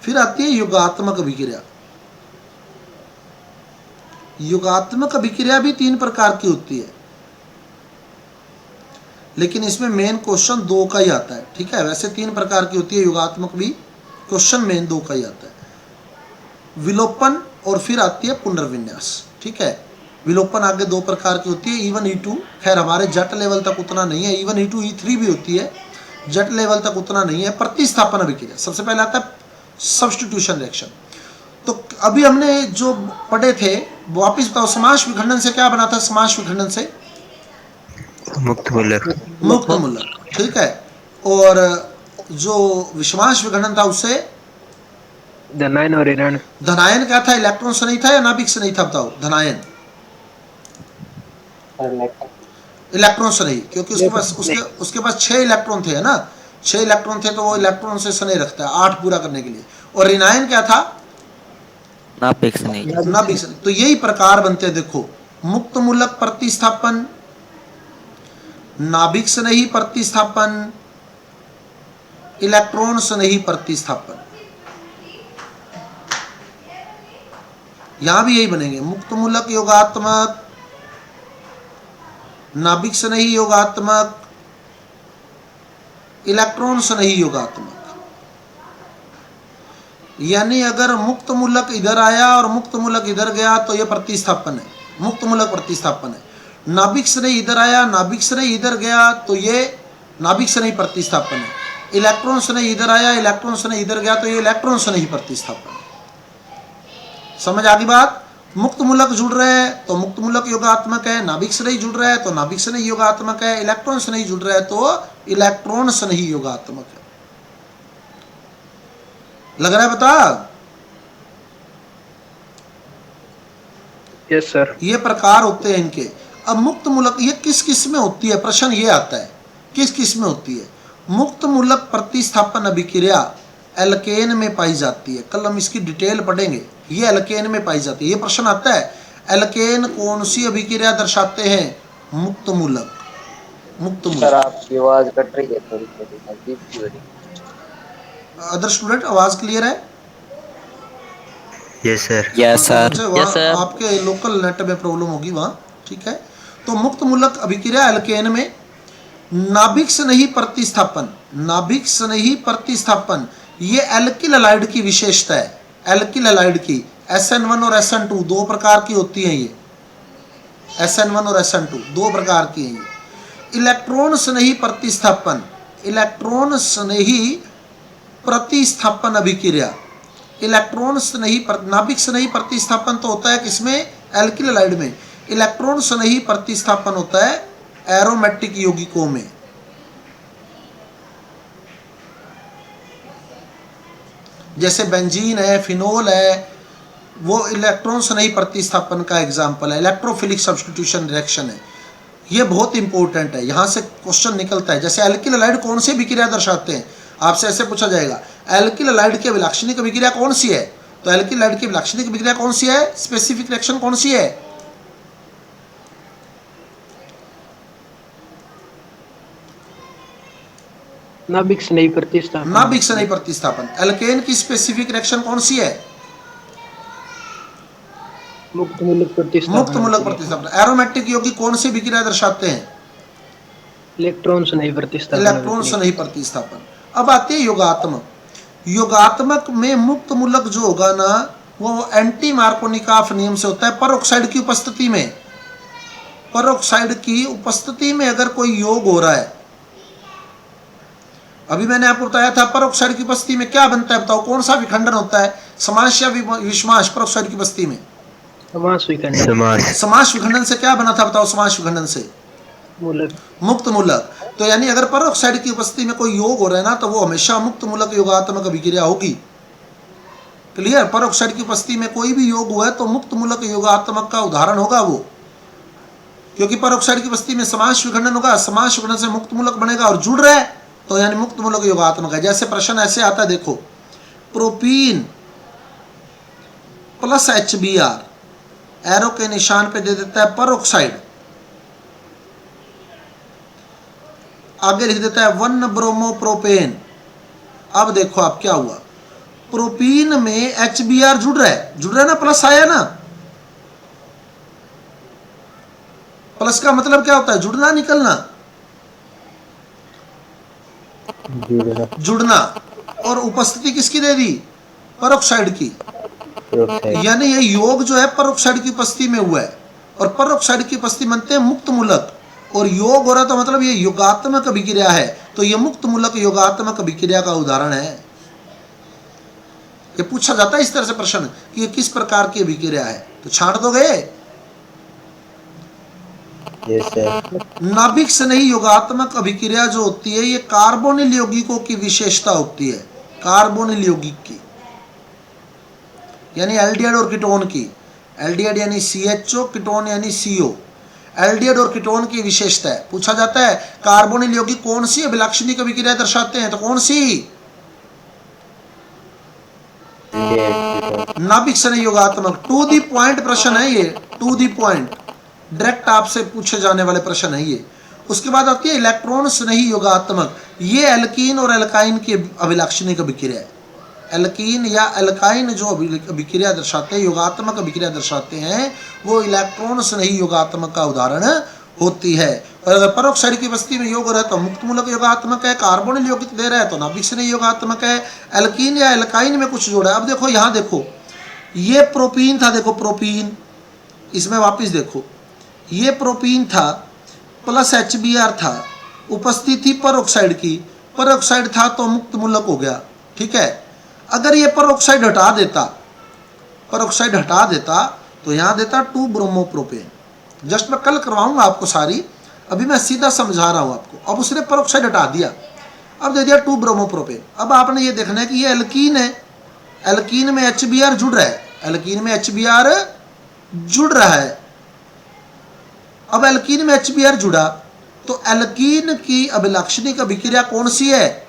फिर आती है योगात्मक अभिक्रिया। युगात्मक अभिक्रिया भी 3 प्रकार की होती है, लेकिन इसमें मेन क्वेश्चन 2 का ही आता है। ठीक है, वैसे 3 प्रकार की होती है युगात्मक भी, क्वेश्चन मेन 2 का ही आता है, विलोपन और फिर आती है पुनर्विन्यास। ठीक है, विलोपन आगे 2 प्रकार की होती है, E1 E2, खैर हमारे जट लेवल तक उतना नहीं है, E1 E2 E3 भी होती है, जट लेवल तक उतना नहीं है। प्रतिस्थापन अभिक्रिया सबसे पहले आता है सब्स्टिट्यूशन रिएक्शन। तो अभी हमने जो पढ़े थे वापिस बताओ, समास विखंडन से क्या बना था? समास विखंडन से मुक्त मूलक। मुक्त मूलक। ठीक है, और जो विषमाश विखंडन था उससे धनायन और ऋणायन। धनायन क्या था? इलेक्ट्रॉन से नहीं था या नाभिक से नहीं था? बताओ। धनायन इलेक्ट्रॉन से नहीं, क्योंकि उसके पास 6 इलेक्ट्रॉन थे, है ना, 6 इलेक्ट्रॉन थे, तो वो इलेक्ट्रॉन से स्नेह रखता है 8 पूरा करने के लिए। और ऋणायन क्या था? नाभिक से नहीं। नाभिक से नहीं। तो यही प्रकार बनते हैं, देखो, मुक्त मूलक प्रतिस्थापन, नाभिक से नहीं प्रतिस्थापन, इलेक्ट्रॉन से नहीं प्रतिस्थापन। यहां भी यही बनेंगे, मुक्त मूलक योगात्मक, नाभिक से नहीं योगात्मक, इलेक्ट्रॉन से नहीं योगात्मक। यानी अगर मुक्त मूलक इधर आया और मुक्त मूलक इधर गया तो यह प्रतिस्थापन है, मुक्त मूलक प्रतिस्थापन है। नाभिक से नहीं इधर आया, नाभिक से नहीं इधर गया तो ये नाभिक से नहीं प्रतिस्थापन है। इलेक्ट्रॉन से नहीं इधर आया, इलेक्ट्रॉन से नहीं इधर गया तो ये इलेक्ट्रॉन से नहीं प्रतिस्थापन है। समझ आ गई बात? मुक्त मूलक जुड़ रहे हैं तो मुक्त मूलक योगात्मक है, नाभिक से नहीं जुड़ रहा है तो नाभिक से नहीं योगात्मक है, इलेक्ट्रॉन से नहीं जुड़ रहा है तो इलेक्ट्रॉन से नहीं योगात्मक है। लग रहा है? बता। Yes sir. ये प्रकार होते हैं इनके। अब मुक्त मूलक ये किस किस में होती है? प्रश्न ये आता है, किस किस में होती है? मुक्त मूलक प्रतिस्थापन अभिक्रिया एल्केन में पाई जाती है। कल हम इसकी डिटेल पढ़ेंगे। ये एल्केन में पाई जाती है, ये प्रश्न आता है। एल्केन कौन सी अभिक्रिया दर्शाते हैं? मुक्त मूलक। मुक्त सर मूलक। आपकी आवाज कट रही है थोड़ी थोड़ी, नजदीक की हो रही है। अदर स्टूडेंट, आवाज क्लियर है? Yes sir. Yes sir. आपके लोकल नेट में प्रॉब्लम होगी वहाँ। ठीक है, तो मुक्त मूलक अभिक्रिया एल्केन में नाभिक से नहीं प्रतिस्थापन, नाभिक से नहीं प्रतिस्थापन, ये एल्किल हैलाइड की विशेषता है। एल्किल हैलाइड की SN1 और SN2 2 प्रकार की होती हैं। ये SN1 और SN2 2 प्रकार की हैं। ये इलेक्ट्रॉन से नहीं प्रतिस्थापन, इलेक्ट्रॉन से नहीं प्रतिस्थापन अभिक्रिया, इलेक्ट्रॉन से नहीं, नाभिक से नहीं प्रतिस्थापन तो होता है किसमें? एल्किल हैलाइड में। इलेक्ट्रॉन से नहीं प्रतिस्थापन होता है एरोमेटिक यौगिकों में। जैसे बेंजीन है, फिनोल है, वो इलेक्ट्रॉन से नहीं प्रतिस्थापन का एग्जाम्पल है। इलेक्ट्रोफिलिक सब्स्टिट्यूशन रिएक्शन है, ये बहुत इंपॉर्टेंट है, यहाँ से क्वेश्चन निकलता है। जैसे एल्किल हैलाइड कौन सी अभिक्रिया दर्शाते हैं? आपसे ऐसे पूछा जाएगा, एल्किल हैलाइड की अभिलाक्षणिक अभिक्रिया कौन सी है? तो एल्किल हैलाइड की अभिलाक्षणिक अभिक्रिया कौन सी है? स्पेसिफिक रिएक्शन कौन सी है? नाभिक से नहीं प्रतिस्थापन। नाभिक से नहीं प्रतिस्थापन। एल्केन की स्पेसिफिक रिएक्शन कौन सी है? मुक्त मूलक प्रतिस्थापन। मुक्त मूलक प्रतिस्थापन। एरोमेटिक यौगिक कौन सी अभिक्रिया दर्शाते हैं? इलेक्ट्रॉन से नहीं प्रतिस्थापन। इलेक्ट्रॉन से नहीं प्रतिस्थापन। अब आती है योगात्मक। योगात्मक में मुक्त मूलक जो होगा ना, वो एंटी मार्कोनिकॉफ नियम से होता है। परऑक्साइड की उपस्थिति में, परऑक्साइड की उपस्थिति में अगर कोई योग हो रहा है, अभी मैंने आपको बताया था परऑक्साइड की उपस्थिति में क्या बनता है, बताओ कौन सा विखंडन होता है? समास या विषमाश? परऑक्साइड की उपस्थिति में समास विखंडन। समास विखंडन से क्या बना था बताओ? समास विखंडन से मूलक, मुक्त मूलक। तो यानी अगर परऑक्साइड की उपस्थिति में कोई योग हो रहा है ना, तो वो हमेशा मुक्त मूलक योगात्मक अभिक्रिया होगी। क्लियर? परऑक्साइड की उपस्थिति में कोई भी योग हुआ है तो मुक्त मूलक योगात्मक का उदाहरण होगा वो, क्योंकि परऑक्साइड की उपस्थिति में समास विखंडन होगा, समास विखंडन से मुक्त मूलक बनेगा और जुड़ रहा है तो यानी मुक्त मूलक योगात्मक है। जैसे प्रश्न ऐसे आता है, देखो, प्रोपीन प्लस HBr, एरो के निशान पे दे देता है परऑक्साइड, आगे लिख देता है 1 ब्रोमोप्रोपेन। अब देखो आप क्या हुआ, प्रोपीन में HBr जुड़ रहा है, जुड़ रहा है ना, प्लस आया ना, प्लस का मतलब क्या होता है? जुड़ना, निकलना, जुड़ना। और उपस्थिति किसकी दे दी? परोक्साइड की। यानी ये योग जो है परोक्साइड की उपस्थिति में हुआ है, और परोक्साइड की उपस्थिति मानते हैं मुक्त मूलक। और योग हो रहा तो मतलब ये योगात्मक अभिक्रिया है, तो ये मुक्त मूलक योगात्मक अभिक्रिया का उदाहरण है। ये पूछा जाता है इस तरह से प्रश्न कि ये किस प्रकार की अभिक्रिया है, तो छांट दोगे। नाभिक स्नेही योगात्मक अभिक्रिया जो होती है ये कार्बोनिल यौगिकों की विशेषता होती है, कार्बोनिल यौगिक की, यानी एल्डिहाइड और कीटोन की। एल्डिहाइड यानी CHO, कीटोन यानी CO। एल्डिहाइड और कीटोन की विशेषता है। पूछा जाता है कार्बोनिल यौगिक कौन सी अभिलाक्षणिक अभिक्रिया दर्शाते हैं, तो कौन सी? नाभिक स्नेही योगात्मक। टू दी पॉइंट प्रश्न है ये, टू दी पॉइंट, डायरेक्ट आपसे पूछे जाने वाले प्रश्न है ये। उसके बाद आती है इलेक्ट्रॉन स्नेही योगात्मक। ये एल्कीन और एल्काइन की अभिलाक्षणिक अभिक्रिया है। एल्कीन या एल्काइन जो अभिक्रिया दर्शाते हैं, योगात्मक अभिक्रिया दर्शाते हैं, वो इलेक्ट्रॉन स्नेही योगात्मक का उदाहरण होती है। और अगर परोक्साइड की उपस्थिति में योग रहे तो मुक्त मूलक योगात्मक है, कार्बोनिल यौगिक दे रहा है तो नाभिक स्नेही योगात्मक है, एल्कीन या एल्काइन में कुछ जोड़ा है। अब देखो यहाँ देखो, ये प्रोपीन था, देखो प्रोपीन, इसमें वापिस देखो, ये प्रोपीन था प्लस HBr था, उपस्थिति थी परोक्साइड की, परोक्साइड था तो मुक्त मूलक हो गया, ठीक है। अगर ये परोक्साइड हटा देता, परोक्साइड हटा देता तो यहाँ देता 2 ब्रोमोप्रोपेन। जस्ट मैं कल करवाऊंगा आपको सारी, अभी मैं सीधा समझा रहा हूँ आपको। अब उसने परोक्साइड हटा दिया, अब दे दिया 2 ब्रोमोप्रोपेन। अब आपने ये देखना है कि ये एल्कीन है, एल्कीन में HBr जुड़ रहा है, एल्कीन में HBr जुड़ रहा है। अब एल्कीन में HBr जुड़ा तो एल्कीन की अभिलाक्षणिक अभिक्रिया कौन सी है?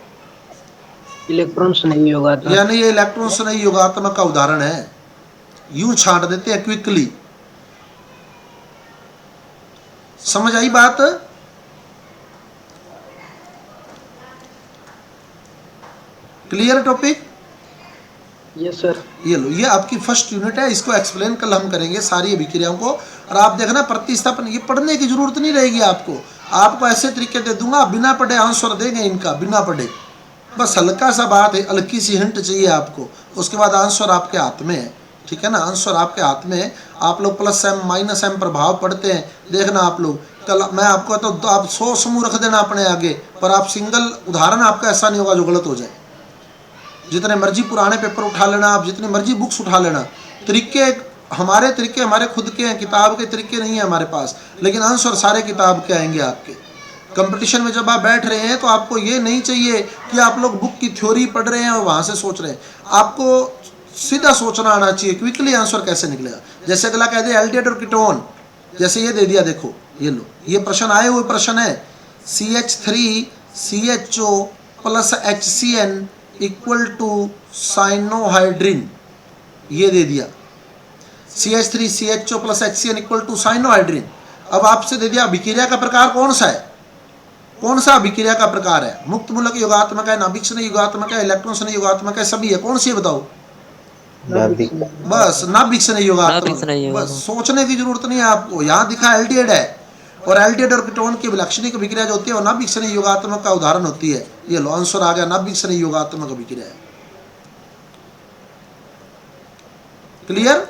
इलेक्ट्रॉन स्नेही योगात्मक। यानी ये इलेक्ट्रॉन स्नेही योगात्मक का उदाहरण है। यूं छांट देते हैं क्विकली। समझ आई बात? Clear topic? Yes sir. ये लो, ये आपकी फर्स्ट यूनिट है, इसको एक्सप्लेन कल हम करेंगे सारी अभिक्रियाओं को। और आप देखना प्रतिस्थापन, ये पढ़ने की जरूरत नहीं रहेगी आपको, आपको ऐसे तरीके दे दूंगा, बिना पढ़े आंसर देंगे इनका, बिना पढ़े। बस हल्का सा बात है, हल्की सी हिंट चाहिए आपको, उसके बाद आंसर आपके हाथ में है, ठीक है ना। आंसर आपके हाथ में है। आप लोग +m -m प्रभाव पढ़ते हैं, देखना आप लोग। कल मैं आपको तो आप 100 समूह रख देना अपने आगे, पर आप सिंगल उदाहरण आपका ऐसा नहीं होगा जो गलत हो जाए। जितने मर्जी पुराने पेपर उठा लेना, आप जितनी मर्जी बुक्स उठा लेना, तरीके हमारे खुद के हैं, किताब के तरीके नहीं है हमारे पास, लेकिन आंसर सारे किताब के आएंगे आपके। कंपटीशन में जब आप बैठ रहे हैं तो आपको ये नहीं चाहिए कि आप लोग बुक की थ्योरी पढ़ रहे हैं और वहाँ से सोच रहे हैं, आपको सीधा सोचना आना चाहिए, क्विकली आंसर कैसे निकलेगा। जैसे अगला कह दे एल्डिहाइड और कीटोन, जैसे ये दे दिया, देखो ये लो, ये प्रश्न आए हुए प्रश्न है, CH3CHO + HCN = साइनोहाइड्रिन, ये दे दिया। CH3CHO + HCN = cyanohydrin. अब आपसे दे दिया अभिक्रिया का प्रकार कौन सा है, कौन सा अभिक्रिया का प्रकार है? मुक्त मूलक योगात्मक है, नाभिक स्नेही योगात्मक है, इलेक्ट्रॉन स्नेही योगात्मक है, सभी है, कौन सी है बताओ? बस नाभिक स्नेही योगात्मक। बस सोचने की जरूरत नहीं है आपको। यहाँ दिखा एल्डिहाइड है, और एल्डिहाइड और कीटोन की अभिलाक्षणिक अभिक्रिया जो होती है वो नाभिक स्नेही योगात्मक का उदाहरण होती है। ये लो आंसर आ गया, नाभिक स्नेही योगात्मक अभिक्रिया है। क्लियर?